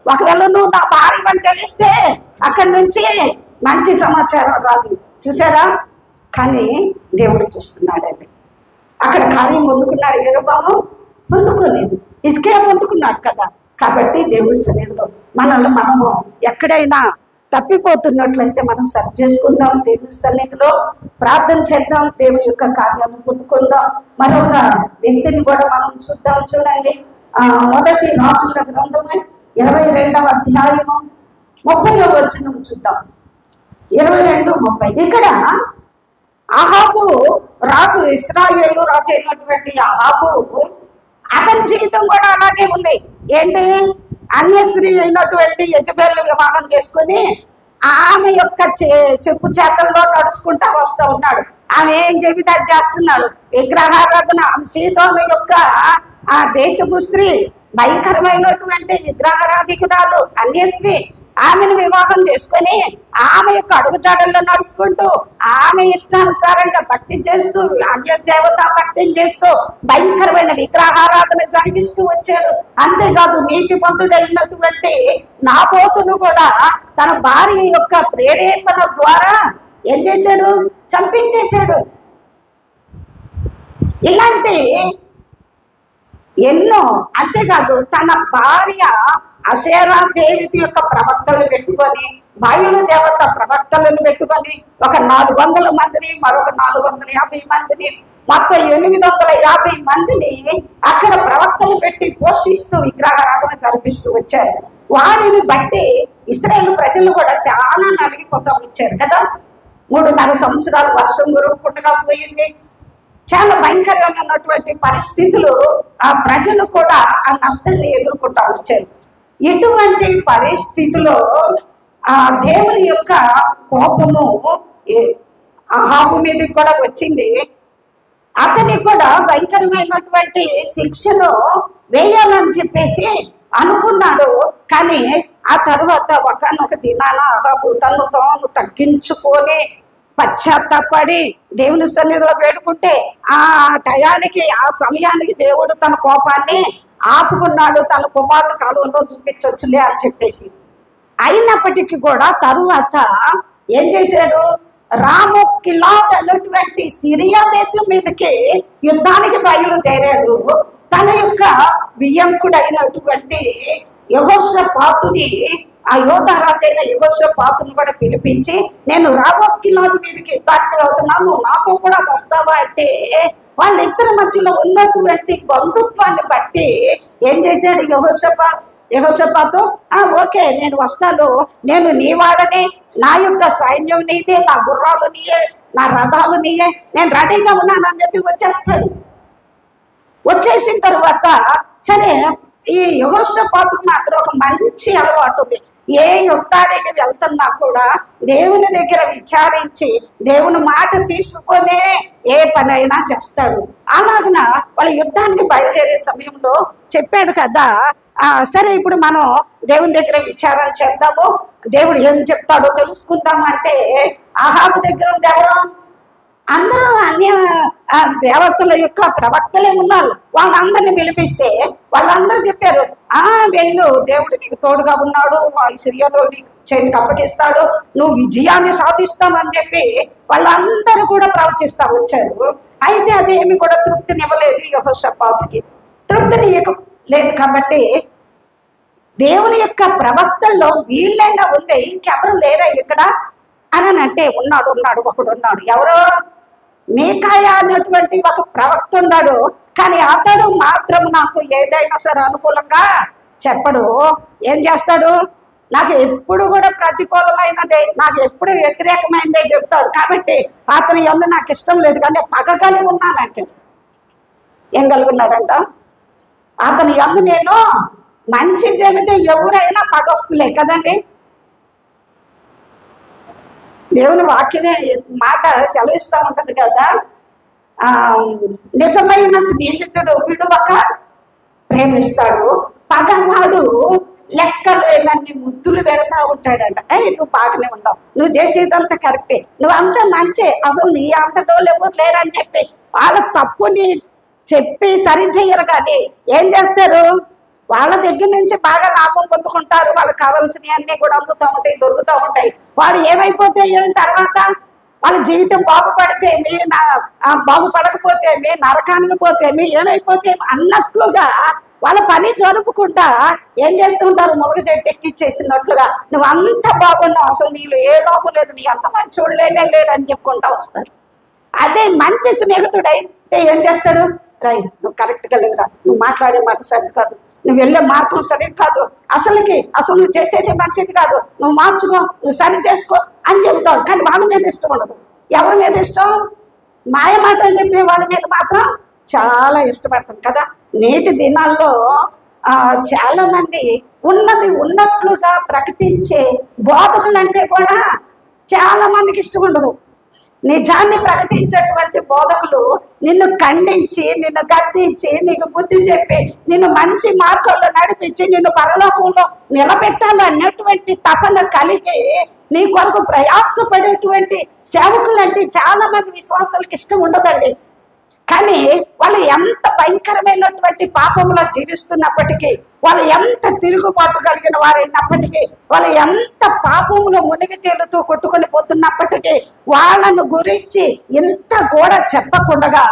ఒకవేళ నువ్వు నా భార్య అని తెలిస్తే అక్కడి నుంచి మంచి సమాచారం రాదు. చూసారా? కానీ దేవుడు చూస్తున్నాడండి. అక్కడ కార్యం పొందుకున్నాడు యెరోబాము, పొందుకోలేదు. హిజ్కియా పొందుకున్నాడు కదా. కాబట్టి దేవుని సన్నిధిలో మనల్ని మనము ఎక్కడైనా తప్పిపోతున్నట్లయితే మనం సరి చేసుకుందాం, దేవుని సన్నిధిలో ప్రార్థన చేద్దాం, దేవుని యొక్క కార్యాలను పొందుకుందాం. మరొక వ్యక్తిని కూడా మనం చూద్దాం. చూడండి, మొదటి రాజుల గ్రంథమే 22వ అధ్యాయము 30వ వచనం చూద్దాం. 22:30. ఇక్కడ అహాబు రాజు, ఇశ్రాయేలు రాజు అయినటువంటి అహాబు, అతని జీవితం కూడా అలాగే ఉంది. ఏంటి, అన్య స్త్రీ అయినటువంటి యజబేలు వివాహం చేసుకుని ఆమె యొక్క చెప్పు చేతల్లో నడుచుకుంటా వస్తూ ఉన్నాడు. ఆమె ఏం చెబితే అది చేస్తున్నాడు. విగ్రహారాధన, సీదోను యొక్క ఆ దేశపు స్త్రీ, భయంకరమైనటువంటి విగ్రహారాధికురాలు, అన్య స్త్రీ. ఆమెను వివాహం చేసుకొని ఆమె యొక్క అడుగుజాడల్లో నడుచుకుంటూ ఆమె ఇష్టానుసారంగా భక్తి చేస్తూ, అన్య దేవతా భక్తిని చేస్తూ భయంకరమైన విగ్రహారాధన జరిగిస్తూ వచ్చాడు. అంతేకాదు, నీతిమంతుడైనటువంటి నాబోతును కూడా తన భార్య యొక్క ప్రేరేపణ ద్వారా ఏం చేశాడు, చంపించేశాడు. ఇలాంటి ఎన్నో. అంతేకాదు, తన భార్య అషేరా దేవత యొక్క ప్రవక్తలను పెట్టుకొని, బయలు దేవత ప్రవక్తలను పెట్టుకొని ఒక 400 మందిని, మరొక 450 మందిని, మొత్తం 850 మందిని అక్కడ ప్రవక్తలు పెట్టి పోషిస్తూ విగ్రహారాధన జరిపిస్తూ వచ్చారు. వారిని బట్టి ఇశ్రాయేలు ప్రజలు కూడా చాలా నలిగిపోతూ వచ్చారు కదా. 3.5 సంవత్సరాలు వర్షం కురవకుండా పోయింది. చాలా భయంకరమైనటువంటి పరిస్థితులు ఆ ప్రజలు కూడా ఆ నష్టాన్ని ఎదుర్కొంటూ వచ్చారు. ఇటువంటి పరిస్థితిలో ఆ దేవుని యొక్క కోపము అహాబు మీదకి కూడా వచ్చింది. అతనికి కూడా భయంకరమైనటువంటి శిక్షను వేయాలని చెప్పేసి అనుకున్నాడు. కానీ ఆ తర్వాత ఒకనొక దినాన అహాబు తను తాను తగ్గించుకొని పశ్చాత్తాపడి దేవుని సన్నిధిలో వేడుకుంటే ఆ టయానికి, ఆ సమయానికి దేవుడు తన కోపాన్ని ఆపుకున్నాడు. తన కుమారుడు కాలంలో చూపించవచ్చులే అని చెప్పేసి. అయినప్పటికీ కూడా తరువాత ఏం చేశాడు, రామోత్ గిలాద్ అనేటువంటి సిరియా దేశం మీదకి యుద్ధానికి బయలుదేరాడు. తన యొక్క వియ్యంకుడైనటువంటి యెహోషాపాతుని, ఆ యోధారాజైన యెహోషాపాతుని కూడా పిలిపించి, నేను రామోత్ గిలాద్ మీదకి యుద్ధానికి వెళ్తున్నాను, నాతో కూడా వస్తావా అంటే, వాళ్ళిద్దరి మధ్యలో ఉన్నటువంటి బంధుత్వాన్ని బట్టి ఏం చేశాడు యెహోషాపాతు, ఓకే నేను వస్తాను, నేను నీ వాడని, నా యొక్క సైన్యం నీదే, నా గుర్రాలు నీయే, నా రథాలు నీయే, నేను రెడీగా ఉన్నాను అని చెప్పి వచ్చేస్తాడు. వచ్చేసిన తర్వాత సరే, ఈ యెహోషాపాతుకు మాత్రం ఒక మంచి అలవాటు ఉంది. ఏ యుద్ధానికి వెళ్తున్నా కూడా దేవుని దగ్గర విచారించి దేవుని మాట తీసుకొనే ఏ పనైనా చేస్తాడు. అలాగన వాళ్ళ యుద్ధానికి బయలుదేరే సమయంలో చెప్పాడు కదా, సరే ఇప్పుడు మనం దేవుని దగ్గర విచారణ చేద్దాము, దేవుడు ఏం చెప్తాడో తెలుసుకుందాం అంటే, అహాబు దగ్గర ఎవరు, అందరూ అన్య దేవతల యొక్క ప్రవక్తలే ఉన్నారు. వాళ్ళందరినీ పిలిపిస్తే వాళ్ళందరూ చెప్పారు, వెళ్ళు, దేవుడు నీకు తోడుగా ఉన్నాడు, సిరియాలో నీకు చేతికి అప్పగిస్తాడు, నువ్వు విజయాన్ని సాధిస్తామని చెప్పి వాళ్ళందరూ కూడా ప్రవచిస్తా వచ్చారు. అయితే అదేమి కూడా తృప్తినివ్వలేదు యెహోషాపాతుకి. తృప్తిని లేదు కాబట్టి దేవుని యొక్క ప్రవక్తల్లో వీళ్ళైనా ఉంది, ఇంకెవరు లేరా ఇక్కడ అని అంటే, ఉన్నాడు ఒకడున్నాడు. ఎవరో మీకాయా అనేటువంటి ఒక ప్రవక్త ఉన్నాడు. కానీ అతడు మాత్రం నాకు ఏదైనా సరే అనుకూలంగా చెప్పడు. ఏం చేస్తాడు, నాకు ఎప్పుడు కూడా ప్రతికూలమైనదే, నాకు ఎప్పుడు వ్యతిరేకమైనదే చెప్తాడు. కాబట్టి అతని యందు నాకు ఇష్టం లేదు, కానీ పగ కలిగి ఉన్నానంటే. ఏం కలిగి ఉన్నాడంట, అతని యందు నేను మంచి చెబితే ఎవరైనా పగొస్తులే కదండి. దేవుని వాక్యమే మాట సెలవిస్తూ ఉంటది కదా, నిజమైన స్నేహితుడు విడువక ప్రేమిస్తాడు, పగవాడు లెక్కలేనన్ని ముద్దులు పెడతా ఉంటాడంట. నువ్వు బాగానే ఉండవు, నువ్వు చేసేదంతా కరెక్టే, నువ్వు అంతా మంచి, అసలు నీ అంతటోళ్ళు ఎవరు లేరని చెప్పి వాళ్ళ తప్పుని చెప్పి సరి చెయ్యరు. కానీ ఏం చేస్తారు, వాళ్ళ దగ్గర నుంచి బాగా లాభం పొందుకుంటారు. వాళ్ళకి కావాల్సినవి అన్నీ కూడా అందుతూ ఉంటాయి, దొరుకుతూ ఉంటాయి. వాడు ఏమైపోతే ఏం తర్వాత వాళ్ళ జీవితం బాగుపడితే బాగుపడకపోతే నరకానికి పోతే ఏమైపోతే అన్నట్లుగా వాళ్ళ పని జరుపుకుంటా ఏం చేస్తూ ఉంటారు, మునగ చెట్టు ఎక్కిచ్చేసినట్లుగా నువ్వు అంత బాగున్నావు, అసలు నీళ్ళు ఏ లోపం లేదు, నీ అంత మంచి లేనే లేడు అని చెప్పుకుంటా వస్తారు. అదే మంచి స్నేహితుడు అయితే ఏం చేస్తాడు, రై నువ్వు కరెక్ట్గా లేదురా, నువ్వు మాట్లాడే మాట సరి కాదు, నువ్వు వెళ్ళే మార్గం సరిది కాదు, అసలు నువ్వు చేసేది మంచిది కాదు, నువ్వు మార్చుకో, నువ్వు సరి చేసుకో అని చెబుతావు. కానీ వాళ్ళ మీద ఇష్టం ఉండదు. ఎవరి మీద ఇష్టం? మాయ మాటలు చెప్పే వాళ్ళ మీద మాత్రం చాలా ఇష్టపడతాం కదా. నేటి దినాల్లో చాలా మంది ఉన్నది ఉన్నట్లుగా ప్రకటించే బోధకులు అంటే కూడా చాలా మందికి ఇష్టం ఉండదు. నిజాన్ని ప్రకటించేటువంటి బోధకులు నిన్ను ఖండించి, నిన్ను గద్దించి, నీకు బుద్ధి చెప్పి, నిన్ను మంచి మార్గంలో నడిపించి, నిన్ను పరలోకంలో నిలబెట్టాలన్నటువంటి తపన కలిగి నీ కొరకు ప్రయాసపడేటువంటి సేవకులు అంటే చాలా మంది విశ్వాసాలకు ఇష్టం ఉండదండి. కానీ వాళ్ళు ఎంత భయంకరమైనటువంటి పాపంలో జీవిస్తున్నప్పటికీ, వాళ్ళు ఎంత తిరుగుబాటు కలిగిన వారైనప్పటికీ, వాళ్ళు ఎంత పాపంలో మునిగి తేలుతూ కొట్టుకొని పోతున్నప్పటికీ వాళ్ళను గురించి ఇంత కూడా చెప్పకుండా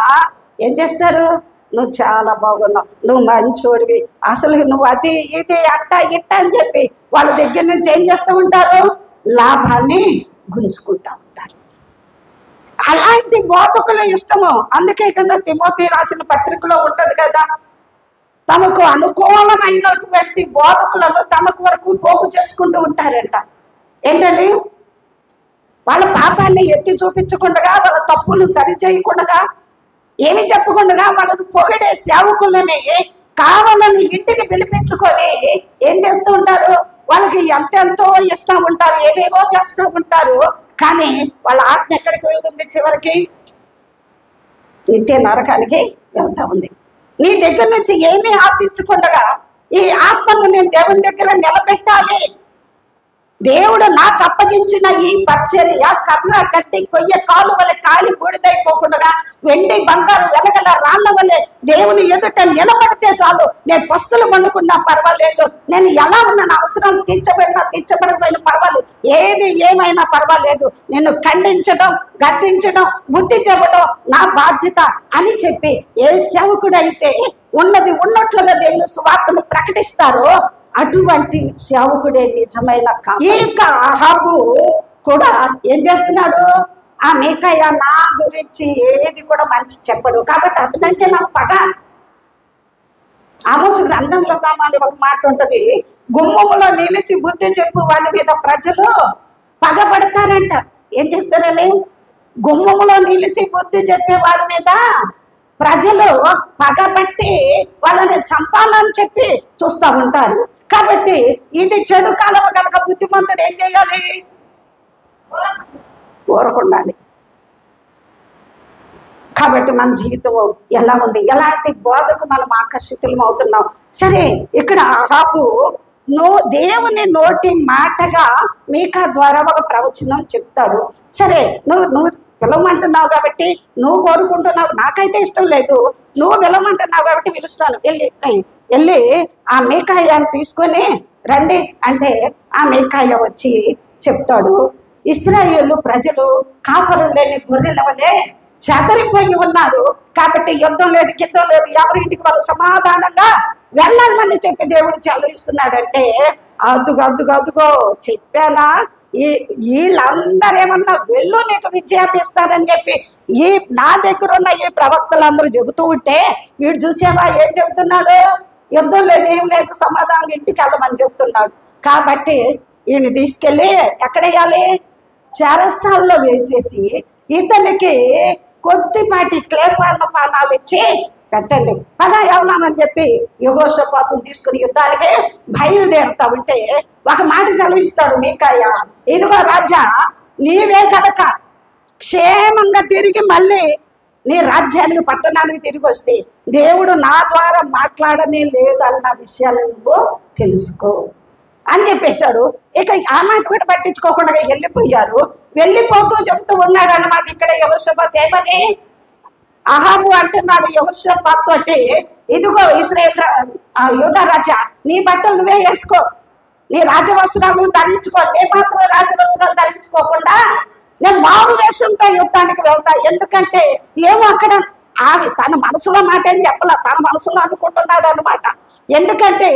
ఏం చేస్తారు, నువ్వు చాలా బాగున్నావు, నువ్వు మంచోడివి, అసలు నువ్వు అది ఇది అట్ట ఇట్ట అని చెప్పి వాళ్ళ దగ్గర నుంచి ఏం చేస్తూ ఉంటారు, లాభాన్ని గుంజుకుంటా ఉంటారు. అలాంటి బోధకుల ఇష్టము. అందుకే కదా తిమోతి రాసిన పత్రికలో ఉంటది కదా, తమకు అనుకూలమైనటువంటి బోధకులను తమకు వరకు పోగు చేసుకుంటూ ఉంటారంట. ఏంటండి, వాళ్ళ పాపాన్ని ఎత్తి చూపించకుండా, వాళ్ళ తప్పులు సరి చేయకుండా, ఏమి చెప్పకుండా వాళ్ళని పొగిడే సేవకులని కావాలని ఇంటికి పిలిపించుకొని ఏం చేస్తూ ఉంటారు, వాళ్ళకి ఎంతెంతో ఇస్తూ ఉంటారు, ఏవేవో చేస్తూ ఉంటారు. కానీ వాళ్ళ ఆత్మ ఎక్కడికి వెళ్తుంది, చివరికి నిత్య నరకానికి వెళ్తా ఉంది. నీ దగ్గర నుంచి ఏమీ ఆశించకుండా ఈ ఆత్మను నేను దేవుని దగ్గర నిలబెట్టాలి, దేవుడు నాకు అప్పగించిన ఈ పరిచర్య కర్ర కట్టి కొయ్య కాలు వలె కాలి బూడిదైపోకుండా వెండి బంగారు వెలగల రాళ్ల వలె దేవుని ఎదుట నిలబడితే చాలు, నేను పస్తులు పండుకున్నా పర్వాలేదు, నేను ఎలా ఉన్న అవసరం తీర్చబడిన పర్వాలేదు, ఏది ఏమైనా పర్వాలేదు, నేను ఖండించడం, గద్దించడం, బుద్ధి చెప్పడం నా బాధ్యత అని చెప్పి ఏ సేవకుడైతే ఉన్నది ఉన్నట్లుగా దేవుని సువార్తను ప్రకటిస్తారో అటువంటి సేవకుడే నిజమైన. ఈ యొక్క అహాబు కూడా ఏం చేస్తున్నాడు, ఆ మీకాయ నా గురించి ఏది కూడా మంచి చెప్పడు, కాబట్టి అతనంటే నాకు పగ. ఆమోసు గ్రంథంలో కావాలి ఒక మాట ఉంటది, గుమ్మములో నిలిచి బుద్ధి చెప్పు వారి మీద ప్రజలు పగబడతారంట. ఏం చేస్తారని, గుమ్మములో నిలిచి బుద్ధి చెప్పే వారి మీద ప్రజలు పగబట్టి వాళ్ళని చంపాలని చెప్పి చూస్తూ ఉంటారు. కాబట్టి ఇది చెడు కాలం కనుక బుద్ధిమంతుడు ఏం చేయాలి, ఊరకుండాలి. కాబట్టి మన జీవితం ఎలా ఉంది, ఎలాంటి బోధకు మనం ఆకర్షితులం అవుతున్నాం. సరే, ఇక్కడ అహాబు దేవుని నోటి మాటగా మీకా ద్వారా ఒక ప్రవచనం చెప్తాడు. సరే, నువ్వు పిలవమంటున్నావు కాబట్టి, నువ్వు కోరుకుంటున్నావు, నాకైతే ఇష్టం లేదు, నువ్వు పిలవమంటున్నావు కాబట్టి పిలుస్తాను, వెళ్ళి ఆ మీకాయని తీసుకొని రండి అంటే ఆ మీకాయ వచ్చి చెప్తాడు, ఇశ్రాయేలు ప్రజలు కాపరులు లేని గొర్రెల వలె చెదరిపోయి ఉన్నారు, కాబట్టి యుద్ధం లేదు, గిద్దం లేదు, ఎవరింటికి వాళ్ళు సమాధానంగా వెళ్ళాలని చెప్పి దేవుడు చెల్లిస్తున్నాడంటే, అదుగో చెప్పానా, వీళ్ళందరూ ఏమన్నా వెళ్ళు నీకు విద్యాపిస్తారని చెప్పి నా దగ్గర ఉన్న ఈ ప్రవక్తలందరూ చెబుతూ ఉంటే వీడు చూసావా ఏం చెబుతున్నాడు, యుద్ధం లేదు, ఏం లేదు, సమాధానం ఇంటికి వెళ్ళమని చెబుతున్నాడు. కాబట్టి ఈయన తీసుకెళ్ళి ఎక్కడేయాలి, చెరసాల్లో వేసేసి ఇతనికి కొద్దిపాటి క్లేపానాలు ఇచ్చి పెట్టండి, పదా వెళ్దామని చెప్పి యెహోషాపాతును తీసుకుని యుద్ధానికి బయలుదేరుతా ఉంటే ఒక మాట సెలవిస్తాడు మీకాయ, ఇదిగో రాజా, నీవే కనుక క్షేమంగా తిరిగి మళ్ళీ నీ రాజ్యానికి పట్టణానికి తిరిగి వస్తే దేవుడు నా ద్వారా మాట్లాడనే లేదన్న విషయాలు నువ్వు తెలుసుకో అని చెప్పేశాడు. ఇక ఆ మాట కూడా పట్టించుకోకుండా వెళ్ళిపోయారు. వెళ్ళిపోతూ చెప్తూ ఉన్నాడు అన్నమాట. ఇక్కడ యెహోషాపాతు ఏమని, అహాబు అంటున్నాడు యెహోషాపాతు అంటే, ఇదిగో ఇశ్రాయేలు యూదా రాజా, నీ బట్టలు నువ్వే వేసుకో, నీ రాజవస్త్రాలు ధరించుకో, నే మాత్రం రాజవస్త్రాలు ధరించుకోకుండా నేను మారు వేషంతో యుద్ధానికి వెళ్తా, ఎందుకంటే ఏమో అక్కడ ఆవి తన మనసులో మాట ఏం చెప్పాల, తన మనసులో అనుకుంటున్నాడు అనమాట. ఎందుకంటే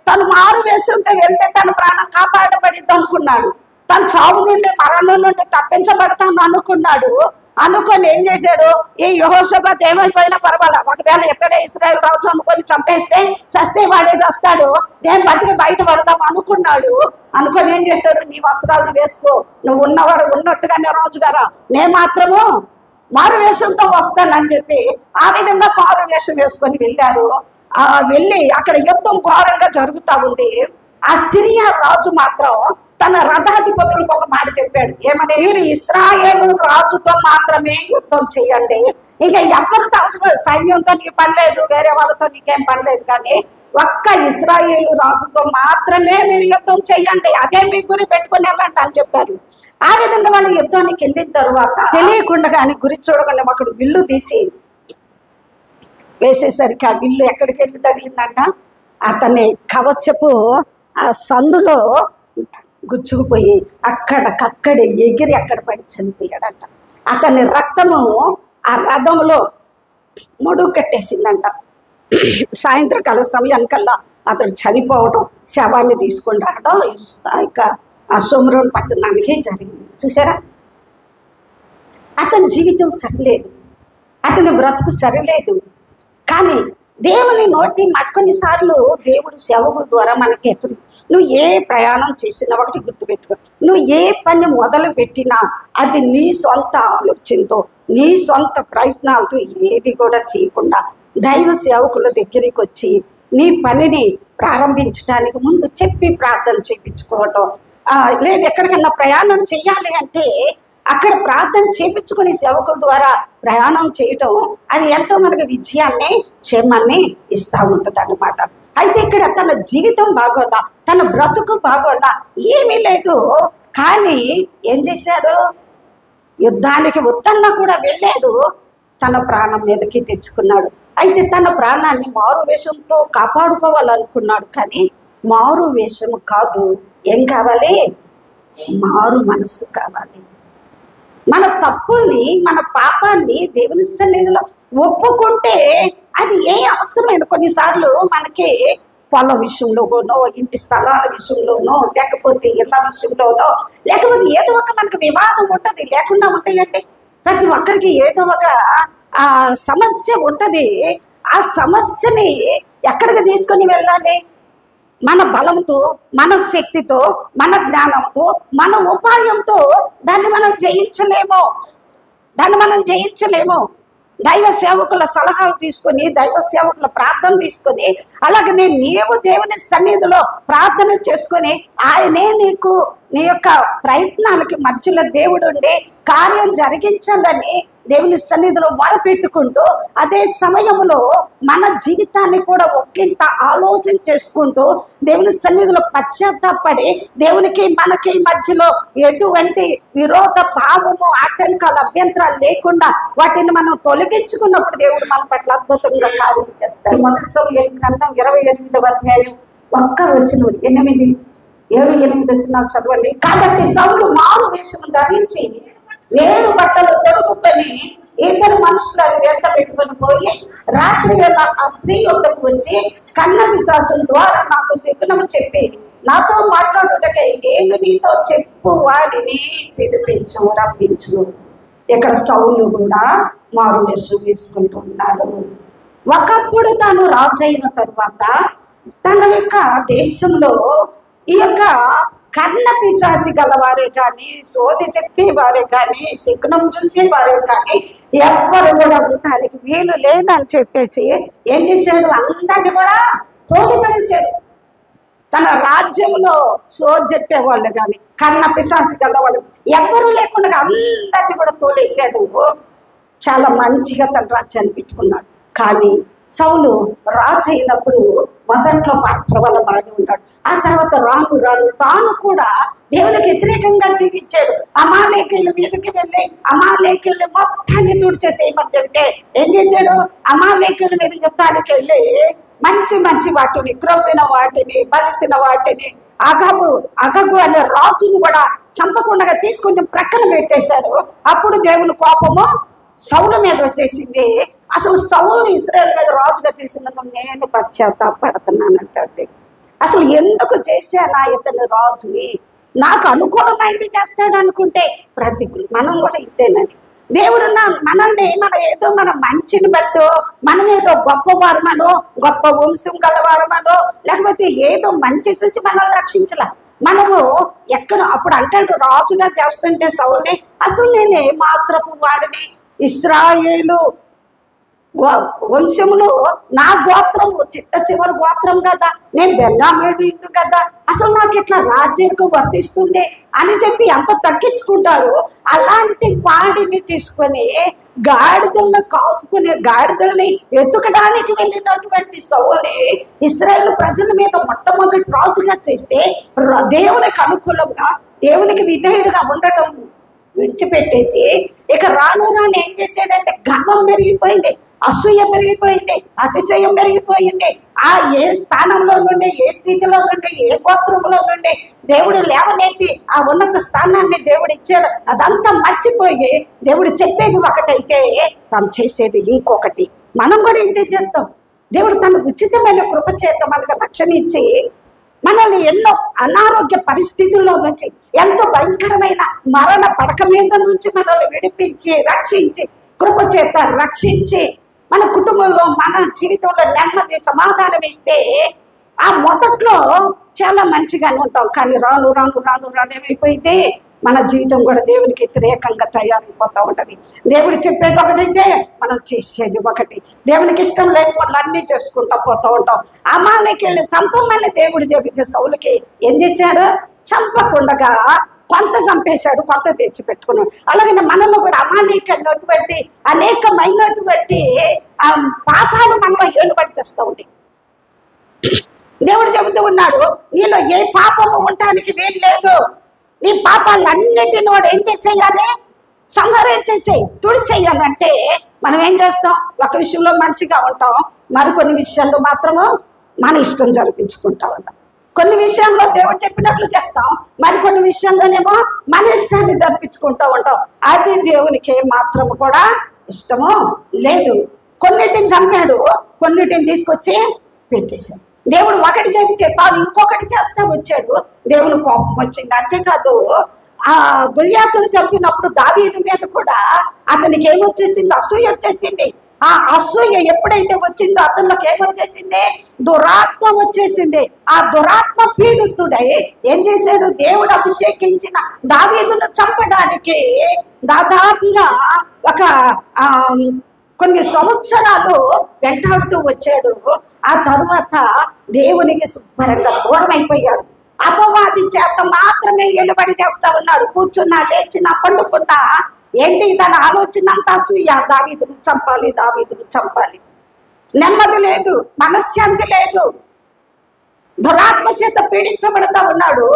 తను మారు వేషంతో వెళ్తే తన ప్రాణం కాపాడబడిద్ది అనుకున్నాడు, తను చావు నుండి మరణం నుండి తప్పించబడతాను అనుకున్నాడు. అనుకొని ఏం చేశాడు, ఈ యెహోషాపాతు ఏమైపోయినా పర్వాలా, ఒకవేళ ఎక్కడే ఇశ్రాయేలు రాజు అనుకొని చంపేస్తే చస్తే వాడే చేస్తాడు, నేను బతికి బయట పడదాం అనుకున్నాడు. అనుకొని ఏం చేశాడు, నీ వస్త్రాలను వేసుకో, నువ్వు ఉన్నవాడు ఉన్నట్టుగానే రాజుగారా, నేను మాత్రము మారు వేషంతో వస్తానని చెప్పి ఆ విధంగా మారు వేషం వేసుకొని వెళ్ళారు. వెళ్ళి అక్కడ యుద్ధం ఘోరంగా జరుగుతూ ఉంది. ఆ సిరియా రాజు మాత్రం తన రథాధిపతులకు ఒక మాట చెప్పాడు, ఏమని, మీరు ఇశ్రాయేలు రాజుతో మాత్రమే యుద్ధం చేయండి, ఇక ఎవరితో అవసరం, సైన్యంతో నీకు పని లేదు, వేరే వాళ్ళతో నీకేం పని లేదు, కానీ ఒక్క ఇశ్రాయేలు రాజుతో మాత్రమే మీరు యుద్ధం చేయండి, అదే మీ గురి పెట్టుకుని వెళ్ళండి అని చెప్పారు. ఆ విధంగా వాళ్ళు యుద్ధానికి వెళ్ళిన తర్వాత తెలియకుండా కానీ గురి చూడకుండా ఒకడు విల్లు తీసి వేసేసరికి ఆ విల్లు ఎక్కడికి వెళ్ళి తగిలిందంట, అతని కవచపు ఆ సందులో గుచ్చుకుపోయి అక్కడికక్కడే ఎగిరి అక్కడ పడి చనిపోయాడంట. అతని రక్తము ఆ రథంలో మొడుగు కట్టేసిందంట. సాయంత్రకాల సమయానికల్లా అతడు చనిపోవడం, శవాన్ని తీసుకొని రావడం ఇక ఆ షోమ్రోన్ పట్టణానికి జరిగింది. చూసారా, అతని జీవితం సరిలేదు, అతని బ్రతుకు సరిలేదు. కానీ దేవుని నోటి కొన్నిసార్లు దేవుడు సేవకుల ద్వారా మనకి నువ్వు ఏ ప్రయాణం చేసినా ఒకటి గుర్తుపెట్టుకో, నువ్వు ఏ పని మొదలు పెట్టినా అది నీ సొంత ఆలోచనతో నీ సొంత ప్రయత్నాలతో ఏది కూడా చేయకుండా దైవ సేవకుల దగ్గరికి వచ్చి నీ పనిని ప్రారంభించడానికి ముందు చెప్పి ప్రార్థన చేయించుకోవటం, లేదు ఎక్కడికన్నా ప్రయాణం చేయాలి అంటే అక్కడ ప్రార్థన చేయించుకుని సేవకుల ద్వారా ప్రయాణం చేయటం అది ఎంతో మనకు విజయాన్ని క్షేమాన్ని ఇస్తూ ఉంటుంది అన్నమాట. అయితే ఇక్కడ తన జీవితం బాగోదా, తన బ్రతుకు బాగోదా, ఏమీ లేదు. కానీ ఏం చేశాడు, యుద్ధానికి ఉత్తన్నా కూడా వెళ్ళాడు, తన ప్రాణం మీదకి తెచ్చుకున్నాడు. అయితే తన ప్రాణాన్ని మారు వేషంతో కాపాడుకోవాలనుకున్నాడు, కానీ మారు వేషము కాదు, ఏం కావాలి, మారు మనసు కావాలి. మన తప్పుల్ని మన పాపాన్ని దేవుని సన్నిధిలో ఒప్పుకుంటే అది ఏ అవసరమైన, కొన్నిసార్లు మనకి పొలం విషయంలోనో ఇంటి స్థలాల విషయంలోనో లేకపోతే ఇళ్ళ విషయంలోనో లేకపోతే ఏదో ఒక మనకు వివాదం ఉంటుంది, లేకుండా ఉంటాయండి. ప్రతి ఒక్కరికి ఏదో ఒక సమస్య ఉంటుంది. ఆ సమస్యని ఎక్కడికి తీసుకొని వెళ్ళాలి, మన బలంతో మన శక్తితో మన జ్ఞానంతో మన ఉపాయంతో దాన్ని మనం జయించలేము. దైవ సేవకుల సలహాలు తీసుకొని దైవ సేవకుల ప్రార్థన తీసుకొని అలాగనే నీవు దేవుని సన్నిధిలో ప్రార్థన చేసుకొని ఆయనే నీకు నీ యొక్క ప్రయత్నాలకి మధ్యలో దేవుడు ఉండి కార్యం జరిగించాలని దేవుని సన్నిధిలో మొరపెట్టుకుంటూ అదే సమయంలో మన జీవితాన్ని కూడా ఒకంత ఆలోచన చేసుకుంటూ దేవుని సన్నిధిలో పశ్చాత్తాపడి దేవునికి మనకి మధ్యలో ఎటువంటి విరోధ భావము ఆటంకాలు అభ్యంతరాలు లేకుండా వాటిని మనం తొలగించుకున్నప్పుడు దేవుడు మన పట్ల అద్భుతంగా కార్యం చేస్తాడు. మొదటి సమూయేలు గ్రంథం 28వ అధ్యాయం 7-8 వచ్చిన చదవండి. కాబట్టి సౌలు మారు వేషము ధరించి వేరు బట్టలు తొడుగుకొని ఇతరు మనుషులను వెంట పెట్టుకొని పోయి రాత్రి వేళ ఆ స్త్రీ వద్దకు వచ్చి కన్న పిశాచం ద్వారా నాకు శకునము చెప్పి నాతో మాట్లాడుటకై నేను నీతో చెప్పు వాడిని పిలిపించు రప్పించు. ఇక్కడ సౌలు కూడా మారు వేషం వేసుకుంటూ ఉన్నాడు. ఒకప్పుడు తాను రాజు అయిన తరువాత తన యొక్క దేశంలో ఈ యొక్క కన్న పిశాసి గలవారే కానీ సోది చెప్పేవారే కానీ శకునం చూసేవారే కానీ ఎవ్వరు కూడా ఉండటానికి వీలు లేదని చెప్పేసి ఏం చేశాడు, అందరినీ కూడా తోలిపడేశాడు. తన రాజ్యంలో సోది చెప్పేవాళ్ళు కానీ కన్న పిశాసి గలవాళ్ళు ఎవ్వరూ లేకుండా అందరినీ కూడా తోలేశాడు. చాలా మంచిగా తన రాజ్యాన్ని పెట్టుకున్నాడు. కానీ సౌలు రాజు అయినప్పుడు మొదట్లో పాత్ర వల్ల బాగా ఉన్నాడు. ఆ తర్వాత రాను రాను తాను కూడా దేవునికి వ్యతిరేకంగా జీవించాడు. అమాలేకీయుల మీదకి వెళ్ళి అమాలేకీయులు మొత్తాన్ని తుడిచేసేయమని చెప్తే ఏం చేశాడు, అమాలేకీయుల మీద యుద్ధానికి వెళ్ళి మంచి మంచి వాటిని క్రొవ్విన వాటిని బలిసిన వాటిని అగగు అనే రాజును కూడా చంపకుండా తీసుకుని ప్రక్కన పెట్టేశారు. అప్పుడు దేవుని కోపము సౌలు మీద వచ్చేసింది. అసలు సౌలు ఇశ్రాయేలు మీద రాజుగా చేసినందుకు నేను పశ్చాత్తాపడుతున్నానంటే అసలు ఎందుకు చేశాను ఇతను రాజుని? నాకు అనుకూలమైంది చేస్తాడు అనుకుంటే ప్రతికూలు. మనం కూడా ఇంతేనండి. దేవుడు మనల్ని ఏదో మన మంచిని బట్టో, మనం ఏదో గొప్పవారమనో, గొప్ప వంశం గలవారమనో, లేకపోతే ఏదో మంచి చూసి మనల్ని రక్షించాల. మనము ఎక్కడ అప్పుడు అంటాడు రాజుగా చేస్తుంటే సౌల్ని, అసలు నేను ఏ మాత్రపు వాడిని, ఇశ్రాయేలు వంశములో నా గోత్రము చిట్ట చివరి గోత్రం కదా, నేను బెన్యామీను ఇల్లు కదా, అసలు నాకు ఇట్లా రాజ్యంకు వర్తిస్తుంది అని చెప్పి ఎంత తగ్గించుకుంటారు. అలాంటి వాడిని తీసుకొని గాడిదలను కాసుకునే గాడిదల్ని ఎత్తుకడానికి వెళ్ళినటువంటి సౌలుని ఇశ్రాయేలు ప్రజల మీద మొట్టమొదటి రాజుగా చేస్తే దేవునికి అనుకూలంగా దేవునికి విధేయుడుగా ఉండటం విడిచిపెట్టేసి ఇక రాను రాను ఏం చేశాడంటే గర్వం పెరిగిపోయింది, అసూయ పెరిగిపోయింది, అతిశయం పెరిగిపోయింది. ఆ ఏ స్థానంలో నుండి, ఏ స్థితిలో నుండి, ఏ గోత్రంలో నుండి దేవుడు లేవనెత్తి ఆ ఉన్నత స్థానాన్ని దేవుడు ఇచ్చాడు, అదంతా మర్చిపోయి దేవుడు చెప్పేది ఒకటైతే తను చేసేది ఇంకొకటి. మనం కూడా ఇంతే చేస్తాం. దేవుడు తన ఉచితమైన కృప చేత మనకు రక్షణ ఇచ్చి మనల్ని ఎన్నో అనారోగ్య పరిస్థితుల్లో నుంచి, ఎంతో భయంకరమైన మరణ పడక మీద నుంచి మనల్ని విడిపించి రక్షించి కృప చేత రక్షించి మన కుటుంబంలో మన జీవితంలో నెమ్మది సమాధానం ఇస్తే ఆ మొదట్లో చాలా మంచిగానే ఉంటాం. కానీ రాను రాను రాను రాను ఏమైపోయితే మన జీవితం కూడా దేవునికి వ్యతిరేకంగా తయారైపోతూ ఉంటుంది. దేవుడు చెప్పేది ఒకటైతే మనం చేసేది ఒకటి. దేవునికి ఇష్టం లేకపోతే అన్నీ చేసుకుంటూ పోతూ ఉంటాం. అమాలేకి వెళ్ళి చంపమని దేవుడు చెబితే సౌలుకి ఏం చేశాడు? చంపకుండా కొంత చంపేశాడు, కొంత తెచ్చిపెట్టుకున్నాడు. అలాగే మనలో కూడా అమాలేకైనటువంటి అనేకమైనటువంటి పాపాలు మనలో ఏలుబడి చేస్తూ ఉంటాయి. దేవుడు చెబుతూ ఉన్నాడు, నీలో ఏ పాపము ఉండటానికి వీలు లేదు. నీ పాపాలన్నిటిని వాడు ఏం చేసేయాలి? సంహరించేసేయి, తుడిచేయాలంటే మనం ఏం చేస్తాం? ఒక విషయంలో మంచిగా ఉంటాం, మరికొన్ని విషయాల్లో మాత్రము మన ఇష్టం జరిపించుకుంటా ఉంటాం. కొన్ని విషయాల్లో దేవుడు చెప్పినట్లు చేస్తాం, మరికొన్ని విషయాల్లోనేమో మన ఇష్టాన్ని జరిపించుకుంటూ ఉంటాం. అది దేవునికి మాత్రం కూడా ఇష్టము లేదు. కొన్నిటిని చంపాడు, కొన్నిటిని తీసుకొచ్చి పెట్టేశాడు. దేవుడు ఒకటి చెబితే తాను ఇంకొకటి చేస్తా వచ్చాడు. దేవుని కోపం వచ్చింది. అంతేకాదు ఆ గొల్యాతును చంపినప్పుడు దావీదు మీద కూడా అతనికి ఏమొచ్చేసింది? అసూయ వచ్చేసింది. ఆ అసూయ ఎప్పుడైతే వచ్చిందో అతనిలోకి ఏమొచ్చేసింది? దురాత్మ వచ్చేసింది. ఆ దురాత్మ పీడితుడై ఏం చేశాడు? దేవుడు అభిషేకించిన దావీదును చంపడానికి దాదాపుగా ఒక కొన్ని సంవత్సరాలు వెంటాడుతూ వచ్చాడు. ఆ తరువాత దేవునికి శుభ్రంగా దూరం అయిపోయాడు. అపవాది చేత మాత్రమే ఎలుబడి చేస్తా ఉన్నాడు. కూర్చున్నా, లేచినా, పండుకున్నా ఏంటి తన ఆలోచన అంతా అసూయ. దావీదును చంపాలి, దావీదును చంపాలి. నెమ్మది లేదు, మనశ్శాంతి లేదు. దురాత్మ చేత పీడించబడతా ఉన్నాడు.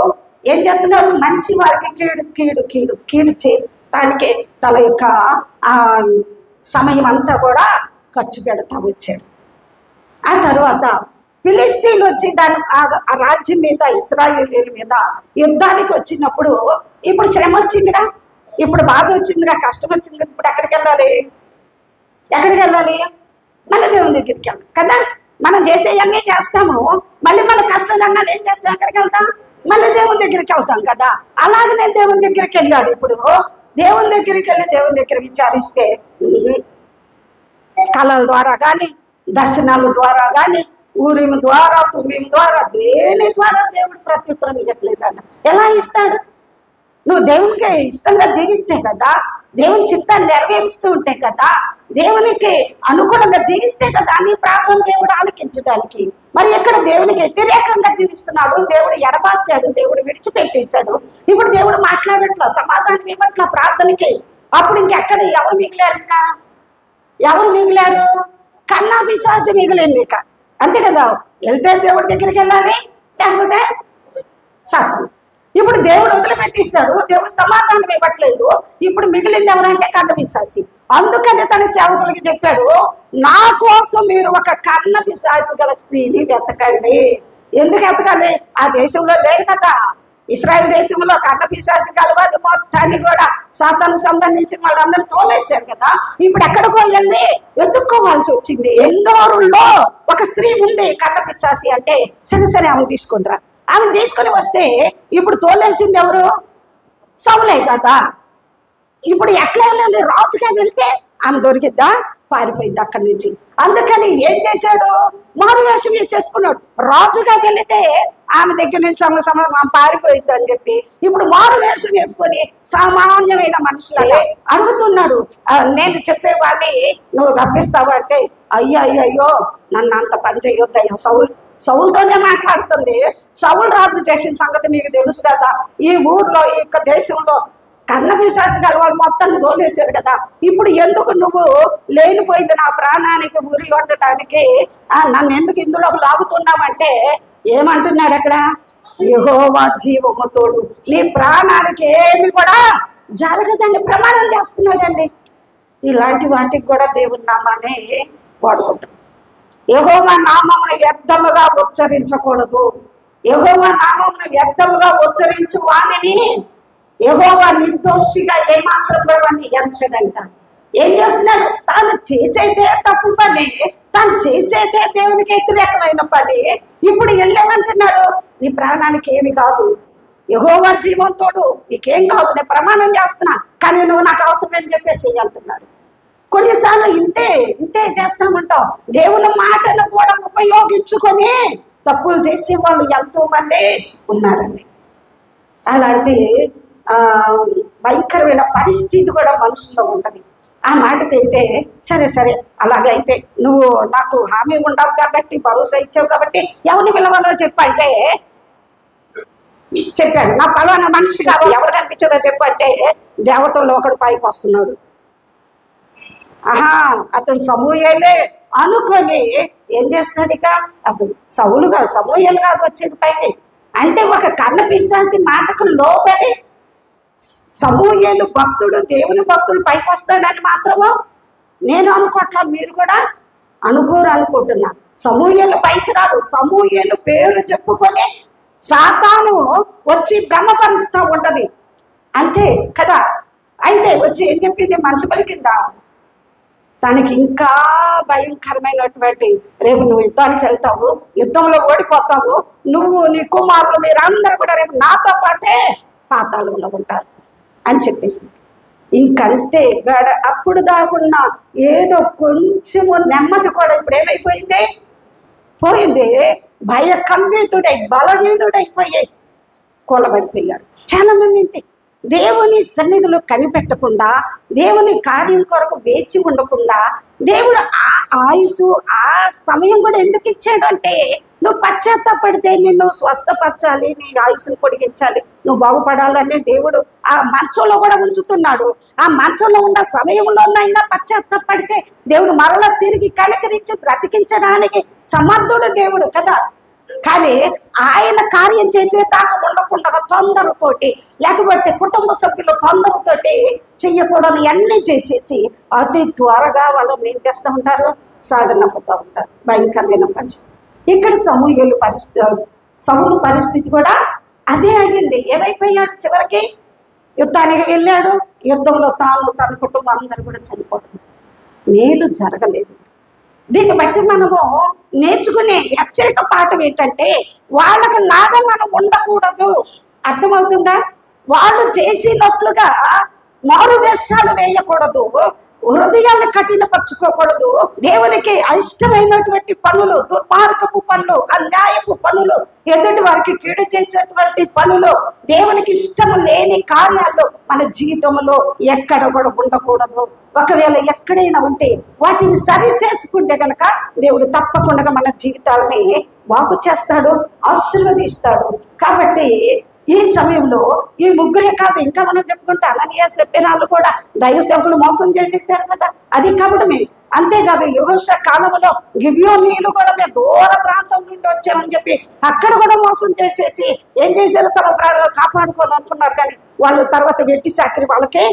ఏం చేస్తున్నాడు? మంచి వారికి కీడు కీడు కీడు కీడు చేయటానికి తన యొక్క సమయం అంతా కూడా ఖర్చు పెడతా వచ్చాడు. ఆ తర్వాత ఫిలిస్తీన్లు వచ్చి ఆ రాజ్యం మీద, ఇశ్రాయేలీయుల మీద యుద్ధానికి వచ్చినప్పుడు ఇప్పుడు శ్రమ వచ్చిందిగా, ఇప్పుడు బాధ వచ్చిందిగా, కష్టం వచ్చిందిగా. ఇప్పుడు ఎక్కడికి వెళ్ళాలి? ఎక్కడికి వెళ్ళాలి? మన దేవుని దగ్గరికి వెళ్ళాలి కదా. మనం చేసేవన్నీ చేస్తాము, మళ్ళీ మన కష్టం అన్నాడు ఏం చేస్తాం? ఎక్కడికి వెళ్తాం? మళ్ళీ దేవుని దగ్గరికి వెళ్తాం కదా. అలాగనే దేవుని దగ్గరికి వెళ్ళాడు. ఇప్పుడు దేవుని దగ్గరికి వెళ్ళి దేవుని దగ్గర విచారిస్తే కళల ద్వారా కానీ, దర్శనాల ద్వారా కానీ, ఊరిమి ద్వారా, తుమ్మిం ద్వారా, దేని ద్వారా దేవుడు ప్రత్యుత్తరం ఇవ్వట్లేదంట. ఎలా ఇస్తాడు? నువ్వు దేవునికి ఇష్టంగా జీవిస్తే కదా, దేవుని చిత్తాన్ని నెరవేరుస్తూ ఉంటే కదా, దేవునికి అనుగుణంగా జీవిస్తే కదా నీ ప్రార్థన దేవుడు ఆలకించడానికి. మరి ఎక్కడ దేవునికి వ్యతిరేకంగా జీవిస్తున్నాడు? దేవుడు ఎడబాసాడు, దేవుడు విడిచిపెట్టేశాడు. ఇప్పుడు దేవుడు మాట్లాడట్లా, సమాధానం ఇవ్వట్లా ప్రార్థనకి. అప్పుడు ఇంకెక్కడ ఎవరు మిగిలారు? ఇంకా ఎవరు మిగిలారు? కన్నా పిశాచి మిగిలింది. ఇక అంతే కదా. వెళ్తే దేవుడి దగ్గరికి వెళ్ళాలి, లేకపోతే సాతాను. ఇప్పుడు దేవుడు వదిలిపెట్టేశాడు, దేవుడు సమాధానం ఇవ్వట్లేదు. ఇప్పుడు మిగిలింది ఎవరంటే కన్న పిశాచి. అందుకని తన సేవకులకి చెప్పాడు, నా కోసం మీరు ఒక కన్న పిశాచి గల స్త్రీని వెతకండి. ఎందుకు వెతకాలి? ఆ దేశంలో లేదు కదా. ఇశ్రాయేల్ దేశంలో కన్నపిశాసి కలవాది మొత్తాన్ని కూడా సాతాను సంబంధించిన వాళ్ళందరూ తోలేశారు కదా. ఇప్పుడు ఎక్కడికో వెళ్ళి వెతుక్కోవాల్సి వచ్చింది. ఎందోరులో ఒక స్త్రీ ఉంది కన్నపిశాసి అంటే, సరే ఆమె తీసుకునిరా. ఆమె తీసుకొని వస్తే ఇప్పుడు తోలేసింది ఎవరు? సౌలే కదా. ఇప్పుడు ఎట్లా వెళ్ళాలి? రాజుగా వెళ్తే ఆమె దొరికిద్దా? పారిపోయింది అక్కడి నుంచి. అందుకని ఏం చేశాడు? మారువేషం వేసేసుకున్నాడు. రాజుగా వెళితే ఆమె దగ్గర నుంచి ఆమె పారిపోయింది అని చెప్పి ఇప్పుడు మారువేషం వేసుకొని సామాన్యమైన మనుషులే అడుగుతున్నాడు. నేను చెప్పేవాడిని నువ్వు రప్పిస్తావు అంటే, అయ్యో నన్ను అంత పని చేయొద్దయ్యా. సౌలుతోనే మాట్లాడుతుంది. సౌలు రాజు చేసిన సంగతి నీకు తెలుసు కదా. ఈ ఊర్లో ఈ దేశంలో కన్నపిశాసి గలవాడు మొత్తాన్ని తోలేశారు కదా. ఇప్పుడు ఎందుకు నువ్వు లేనిపోయింది నా ప్రాణానికి ఉరి కొట్టడానికి నన్ను ఎందుకు ఇందులోకి లాగుతున్నావంటే ఏమంటున్నాడు అక్కడ? యెహోవా జీవము తోడు, నీ ప్రాణానికి ఏమి కూడా జరగదని ప్రమాణం చేస్తున్నాడండి. ఇలాంటి వాటికి కూడా దేవుని నామాన్ని వాడుకుంటాం. యెహోవా నామమును వ్యర్థముగా ఉచ్చరించకూడదు. యెహోవా నామమును వ్యర్థముగా ఉచ్చరించు వానిని యెహోవా నిర్దోషిగా ఏమాత్రం వాడిని ఎంచడంట. ఏం చేస్తున్నాడు? తాను చేసేదే తప్పు పని, తాను చేసేదే దేవునికి వ్యతిరేకమైన పని. ఇప్పుడు వెళ్ళేమంటున్నాడు? నీ ప్రాణానికి ఏమి కాదు, యెహోవా జీవంతోడు, నీకేం కాదు, నేను ప్రమాణం చేస్తున్నా, కానీ నువ్వు నాకు అవసరమని చెప్పేసి అంటున్నాడు. కొన్నిసార్లు ఇంతే చేస్తామంటాం. దేవుని మాటను కూడా ఉపయోగించుకొని తప్పులు చేసే వాళ్ళు ఎంతో మంది ఉన్నారండి. అలాంటి భయంకరమైన పరిస్థితి కూడా మనుషుల్లో ఉంటుంది. ఆ మాట చెబితే సరే అలాగైతే నువ్వు నాకు హామీ ఉండవు కాబట్టి, భరోసా ఇచ్చావు కాబట్టి ఎవరిని పిలవాలో చెప్పంటే చెప్పాడు. నా పలానా మనిషి కాదు, ఎవరు కనిపించారో చెప్పంటే దేవతల్లో ఒకడు పైకి వస్తున్నాడు. అతడు సమూయేలే అనుకొని ఏం చేస్తున్నాడు? ఇక అతడు సమూయేలు కాదు వచ్చేది పైకి. అంటే ఒక కన్నపిశాసి మాటకు లోబడి సమూయేలు భక్తుడు, దేవుని భక్తుడు పైకి వస్తాడని మాత్రము నేను అనుకోవట్లా, మీరు కూడా అనుకోరు అనుకుంటున్నా. సమూయేలు పైకి రాడు. సమూయేలు పేరు చెప్పుకొని సాతాను వచ్చి భ్రమపరుస్తూ ఉంటది అంతే కదా. అయితే వచ్చి ఏం చెప్పింది? మంచి పలికిందా? తనకి ఇంకా భయంకరమైనటువంటి, రేపు నువ్వు యుద్ధానికి వెళ్తావు, యుద్ధంలో ఓడిపోతావు, నువ్వు నీ కుమారులు మీరందరూ కూడా రేపు నాతో పాటే పాతాళంలో ఉంటారు అని చెప్పేసి ఇంకంతే. అప్పుడు దాకున్న ఏదో కొంచెము నెమ్మది కూడా ఇప్పుడు ఏమైపోయింది? పోయింది. భయకంపితుడై బలహీనుడైపోయి కూలబడిపోయాడు. చాలా మంది ఇంతే. దేవుని సన్నిధిలో కనిపెట్టకుండా, దేవుని కార్యం కొరకు వేచి ఉండకుండా, దేవుడు ఆ ఆయుసు ఆ సమయం కూడా ఎందుకు ఇచ్చాడు అంటే, నువ్వు పశ్చాత్తాపడితే నిన్ను స్వస్థపరచాలి, నీ ఆయుసును పొడిగించాలి, నువ్వు బాగుపడాలని దేవుడు ఆ మంచంలో కూడా ఉంచుతున్నాడు. ఆ మంచంలో ఉన్న సమయంలోనైనా పశ్చాత్తాపడితే దేవుడు మరలా తిరిగి కనికరించి బ్రతికించడానికి సమర్థుడు దేవుడు కదా. కానీ ఆయన కార్యం చేసేదాకా ఉండకుండా తొందరతోటి, లేకపోతే కుటుంబ సభ్యులు తొందరతోటి చెయ్యకూడదు అన్నీ చేసేసి అతి త్వరగా వాళ్ళు ఏం చేస్తూ ఉంటారు? సాగనప్పుతూ ఉంటారు. భయంకరమైన పరిస్థితి. ఇక్కడ సౌలు పరిస్థితి కూడా అదే అయ్యింది. ఏమైపోయాడు? చివరికి యుద్ధానికి వెళ్ళాడు. యుద్ధంలో తన కుటుంబం అందరూ కూడా చనిపోతుంది. మేలు జరగలేదు. దీన్ని బట్టి మనము నేర్చుకునే హెచ్చరిక పాఠం ఏంటంటే, వాళ్ళకి లాగా మనం ఉండకూడదు. అర్థమవుతుందా? వాళ్ళు చేసినట్లుగా మారు వేషాలు వేయకూడదు, హృదయాన్ని కఠినపరచుకోకూడదు. దేవునికి అయిష్టమైనటువంటి పనులు, దుర్మార్గపు పనులు, అన్యాయపు పనులు, ఎదుటి వారికి కీడు చేసేటువంటి పనులు, దేవునికి ఇష్టం లేని కార్యాలు మన జీవితంలో ఎక్కడ కూడా ఉండకూడదు. ఒకవేళ ఎక్కడైనా ఉంటే వాటిని సరి చేసుకుంటే కనుక దేవుడు తప్పకుండా మన జీవితాలని బాగు చేస్తాడు, ఆశీర్వదిస్తాడు. కాబట్టి ఈ సమయంలో ఈ ముగ్గురే కాదు, ఇంకా మనం చెప్పుకుంటే అననీయ సెప్పినాళ్ళు కూడా దైవ సేవకులు మోసం చేసేసారు కదా, అది కావడమే. అంతేకాదు యెహోషువ కాలంలో గిబియోనీయులు కూడా మేము దూర ప్రాంతం నుండి వచ్చామని చెప్పి అక్కడ కూడా మోసం చేసేసి ఏం చేశారు? తమ ప్రాణాలు కాపాడుకోవాలనుకున్నారు, కానీ వాళ్ళు తర్వాత వెట్టి సాకిరి వాళ్ళకి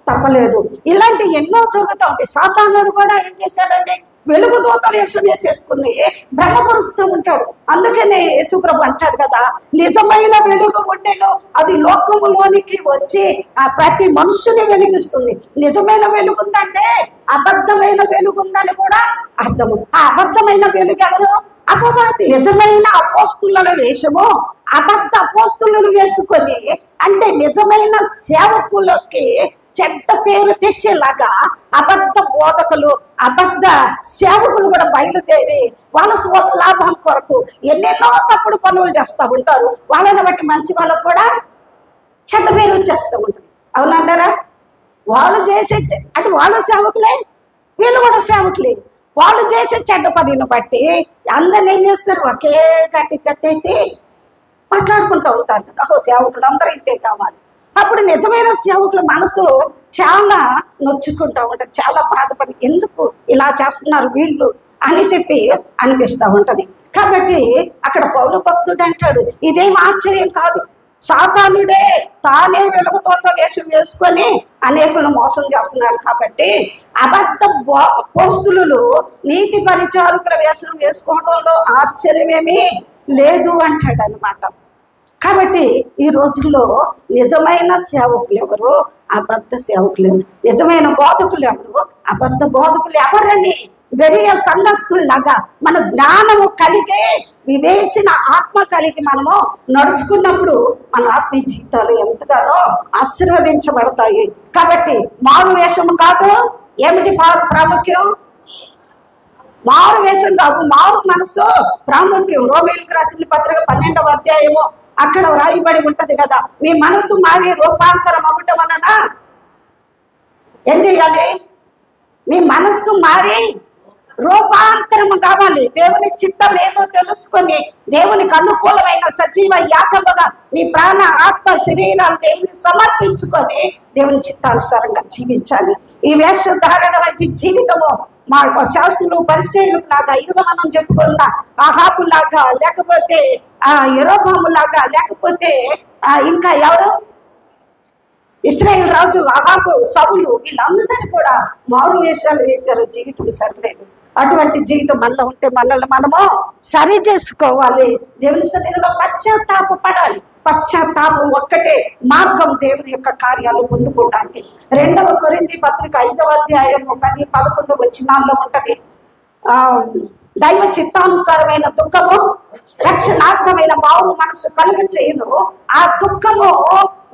తప్పలేదు. ఇలాంటి ఎన్నో జరుగుతూ ఉంటాయి. సాతానుడు కూడా ఏం చేశాడండి? వెలుగుదూత వేషం వేసేసుకుని భ్రమపరుస్తూ ఉంటాడు. అందుకనే యేసుప్రభు అంటాడు కదా, నిజమైన వెలుగు ఉండేలో అది లోకములోనికి వచ్చి ఆ ప్రతి మనుషుని వెలిగిస్తుంది. నిజమైన వెలుగు ఉందంటే అబద్ధమైన వెలుగు ఉందని కూడా అర్థము. ఆ అబద్ధమైన వెలుగు ఎవరు? అపవాది. నిజమైన అపోస్తుల వేషము అబద్ధ అపోస్తులను వేసుకొని, అంటే నిజమైన సేవకులకి చెడ్డ పేరు తెచ్చేలాగా అబద్ధ బోధకులు, అబద్ధ సేవకులు కూడా బయలుదేరి వాళ్ళ స్వలాభం కొరకు ఎన్నెన్నో తప్పుడు పనులు చేస్తూ ఉంటారు. వాళ్ళని బట్టి మంచి వాళ్ళకు కూడా చెడ్డ పేరు వచ్చేస్తూ ఉంటుంది. అవునంటారా? వాళ్ళు చేసే అంటే వాళ్ళ సేవకులే, వీళ్ళు కూడా సేవకులే. వాళ్ళు చేసే చెడ్డ పనిని బట్టి అందరిని ఏం చేస్తారు? ఒకే గట్టి కట్టేసి మాట్లాడుకుంటూ ఉంటారు కదా, సేవకులు అందరూ ఇంతే కావాలి. అప్పుడు నిజమైన సేవకుల మనసు చాలా నొచ్చుకుంటూ ఉంటుంది, చాలా బాధపడి ఎందుకు ఇలా చేస్తున్నారు వీళ్ళు అని చెప్పి అనిపిస్తూ ఉంటుంది. కాబట్టి అక్కడ పౌలు భక్తుడు అంటాడు, ఇదేం ఆశ్చర్యం కాదు, సాతానుడే తానే వెలుగుదూత వేషం వేసుకొని అనేకులను మోసం చేస్తున్నాడు. కాబట్టి అబద్ధ పోస్తులు నీతి పరిచారకుల వేషం వేసుకోవడంలో ఆశ్చర్యమేమీ లేదు అంటాడు అనమాట. కాబట్టి ఈ రోజుల్లో నిజమైన సేవకులు ఎవరు? అబద్ధ సేవకులు ఎవరు? నిజమైన బోధకులు ఎవరు? అబద్ధ బోధకులు ఎవరని వెరియ సంఘస్థుల్లాగా మన జ్ఞానము కలిగే వివేచన ఆత్మ కలిగి మనము నడుచుకున్నప్పుడు మన ఆత్మీయ జీవితాలు ఎంతగానో ఆశీర్వదించబడతాయి. కాబట్టి మారు వేషము కాదు, ఏమిటి ప్రాముఖ్యం? మారు వేషం కాదు, మారు మనసు ప్రాముఖ్యం. రోమీయులకు రాసిన పత్రిక 12వ అధ్యాయము అక్కడ వ్రాయబడి ఉంటది కదా, మీ మనసు మారి రూపాంతరం అవ్వటం వలన ఏం చేయాలి? మీ మనస్సు మారి రూపాంతరము కావాలి. దేవుని చిత్తం ఏదో తెలుసుకొని దేవునికి అనుకూలమైన సజీవ యాగముగా మీ ప్రాణ ఆత్మ శరీరాలు దేవునికి సమర్పించుకొని దేవుని చిత్తానుసారంగా జీవించాలి. ఈ వేషధారణ వంటి జీవితము మా శాస్త్రులు పరిచయులు లాగా, ఇదిగో మనం చెప్పుకున్న ఆహాబు లాగా, లేకపోతే యెరోబాము లాగా, లేకపోతే ఇంకా ఎవరు ఇశ్రాయేలు రాజు అహాబు, సౌలు, వీళ్ళందరూ కూడా మారు వేషాలు వేశారు. జీవితం సరిలేదు. అటువంటి జీవితం మనలో ఉంటే మనల్ని మనము సరి చేసుకోవాలి. దేవుని సన్నిధిలో పశ్చాత్తాపడాలి. పశ్చాత్తాపం ఒక్కటే మార్గం దేవుని యొక్క కార్యాలు పొందుకోవడానికి. 2వ కొరింథీ పత్రిక 5వ అధ్యాయం 10-11 వచనాల్లో ఉంటది, దైవ చిత్తానుసారమైన దుఃఖము రక్షణార్థమైన మారు మనసు కలుగ చేయను. ఆ దుఃఖము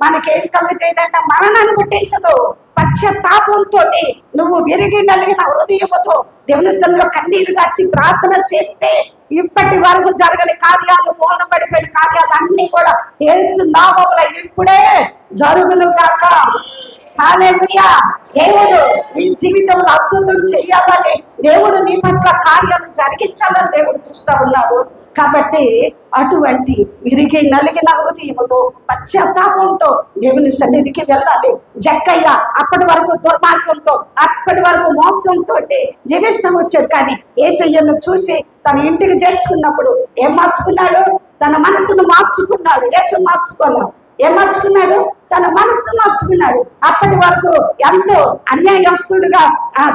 మనకేం కలుగ చేయదంటే మరణాన్ని పుట్టించదు. పశ్చాత్తాపంతో నువ్వు విరిగి నలిగిన హృదయముతో దేవుని సన్నిధిలో కన్నీరు గార్చి ప్రార్థన చేస్తే ఇప్పటి వరకు జరగని కార్యాలు, మూలబడిపోయిన కార్యాలు అన్ని కూడా యేసు నామములో ఇప్పుడే జరుగును కాక. హల్లెలూయా. దేవుడు నీ జీవితంలో అద్భుతం చెయ్యాలని, దేవుడు నీ పట్ల కార్యాలు జరిగించాలని దేవుడు చూస్తూ ఉన్నాడు. కాబట్టి అటువంటి విరిగి నలిగిన హృదయముతో పశ్చాత్తాపంతో దేవుని సన్నిధికి వెళ్ళాలి. జక్కయ్య అప్పటి వరకు దుర్మార్గంతో, అప్పటి వరకు మోసంతో జీవిస్తూ వచ్చాడు. కానీ యేసయ్యను చూసి తన ఇంటికి చేర్చుకున్నప్పుడు ఏం మార్చుకున్నాడు? తన మనసును మార్చుకున్నాడు. యేసు మార్చుకోలేదు. ఏం మార్చుకున్నాడు? తన మనసు మార్చుకున్నాడు. అప్పటి వరకు ఎంతో అన్యాయస్తుడుగా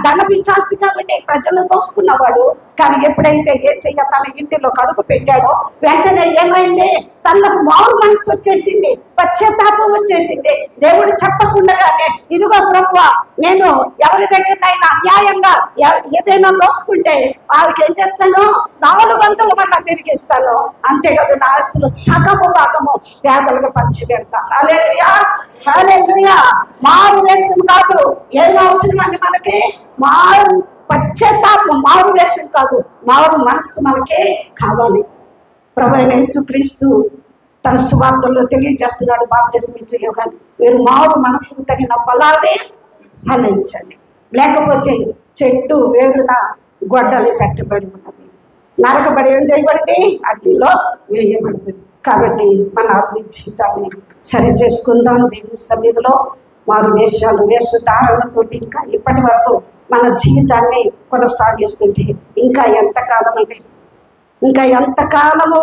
ధన పిశాచి కాబట్టి ప్రజలను తోసుకున్నవాడు. కానీ ఎప్పుడైతే యేసయ్య తన ఇంటిలో అడుగు పెట్టాడో వెంటనే ఏమైంది? తనకు మారు మనసు వచ్చేసింది, పశ్చాత్తాపం వచ్చేసింది. దేవుడు చెప్పకుండానే, ఇదిగో ప్రభువా, నేను ఎవరి దగ్గరనైనా అన్యాయంగా ఏదైనా దోసుకుంటే వారికి ఏం చేస్తాను? 4 వంతులు మళ్ళా తిరిగిస్తాను. అంతేకాదు నా ఆస్తులు సగము భాగము పేదలకు పంచిపెడతా. హల్లెలూయా, హల్లెలూయా. మారు వేషం కాదు. ఏం అవసరం అండి మనకి? మారు పశ్చాత్తాపం, మారు వేషం కాదు, మారు మనస్సు మనకే కావాలి. ప్రభువైన యేసుక్రీస్తు తన సువార్తల్లో తెలియజేస్తున్నాడు, బాప్తిసం ఇచ్చే యోగాన్ని మీరు మారు మనస్సుకు తగిన ఫలాలే ఫలించండి, లేకపోతే చెట్టు వేరున గొడ్డలి పెట్టబడి ఉన్నది, నరకబడి ఏం చేయబడింది? అగ్నిలో వేయబడుతుంది. కాబట్టి మన ఆత్మీయ జీవితాన్ని సరి చేసుకుందాం. దేవుని సన్నిధిలో మారు వేషాలు, వేషధారణతో ఇంకా ఇప్పటి వరకు మన జీవితాన్ని కొనసాగిస్తుంటే ఇంకా ఎంతకాలం అండి? ఇంకా ఎంతకాలము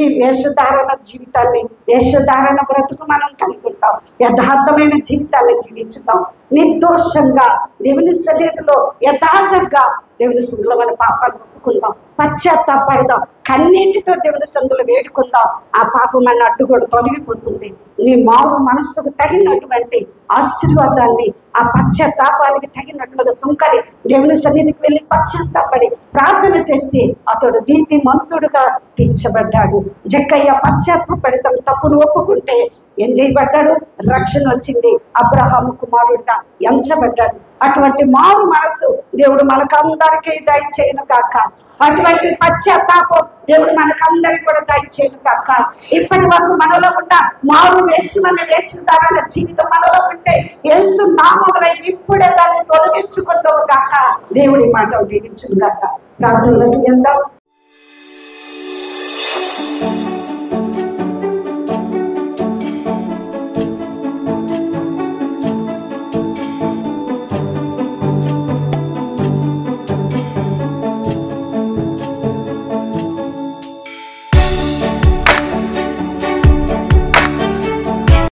ఈ వేషధారణ జీవితాన్ని, వేషధారణ బ్రతుకు మనం కలిగి ఉంటాం. యథార్థమైన జీవితాన్ని జీవించుతాం. నిర్దోషంగా దేవుని సన్నిధిలో యథార్థంగా దేవుని సందులో మన పాపాలు ఒప్పుకుందాం, పశ్చాత్తాపడదాం, కన్నీటితో దేవుని సందులో వేడుకుందాం. ఆ పాపం మన అడ్డు కూడా తొలగిపోతుంది. నీ మారు మనస్సుకు తగినటువంటి ఆశీర్వాదాన్ని, ఆ పశ్చాత్తాపానికి తగినట్లుగా సుంకరి దేవుని సన్నిధికి వెళ్ళి పశ్చాత్తాపడి ప్రార్థన చేస్తే అతడు నీతి మంతుడుగా తీర్చబడ్డాడు. జక్కయ్య పశ్చాత్తాపడి తన తప్పును ఒప్పుకుంటే ఏం చేయబడ్డాడు? రక్షణ వచ్చింది. అబ్రహాము కుమారుడిగా ఎంచబడ్డాడు. అటువంటి మారు మనసు దేవుడు మనకందరికీ దయచేయను కాక. అటువంటి పశ్చాత్తాపం దేవుడు మనకందరికి కూడా దయచేయను కాక. ఇప్పటి వరకు మనలో ఉన్న మారు వేషధారణ జీవితం మనలో ఉంటే యేసు నామములో ఇప్పుడే దాన్ని తొలగించుకుంటాము కాక. దేవుడి మాట దీవించును కాక. ప్రార్థనలోకి వెళ్దాం.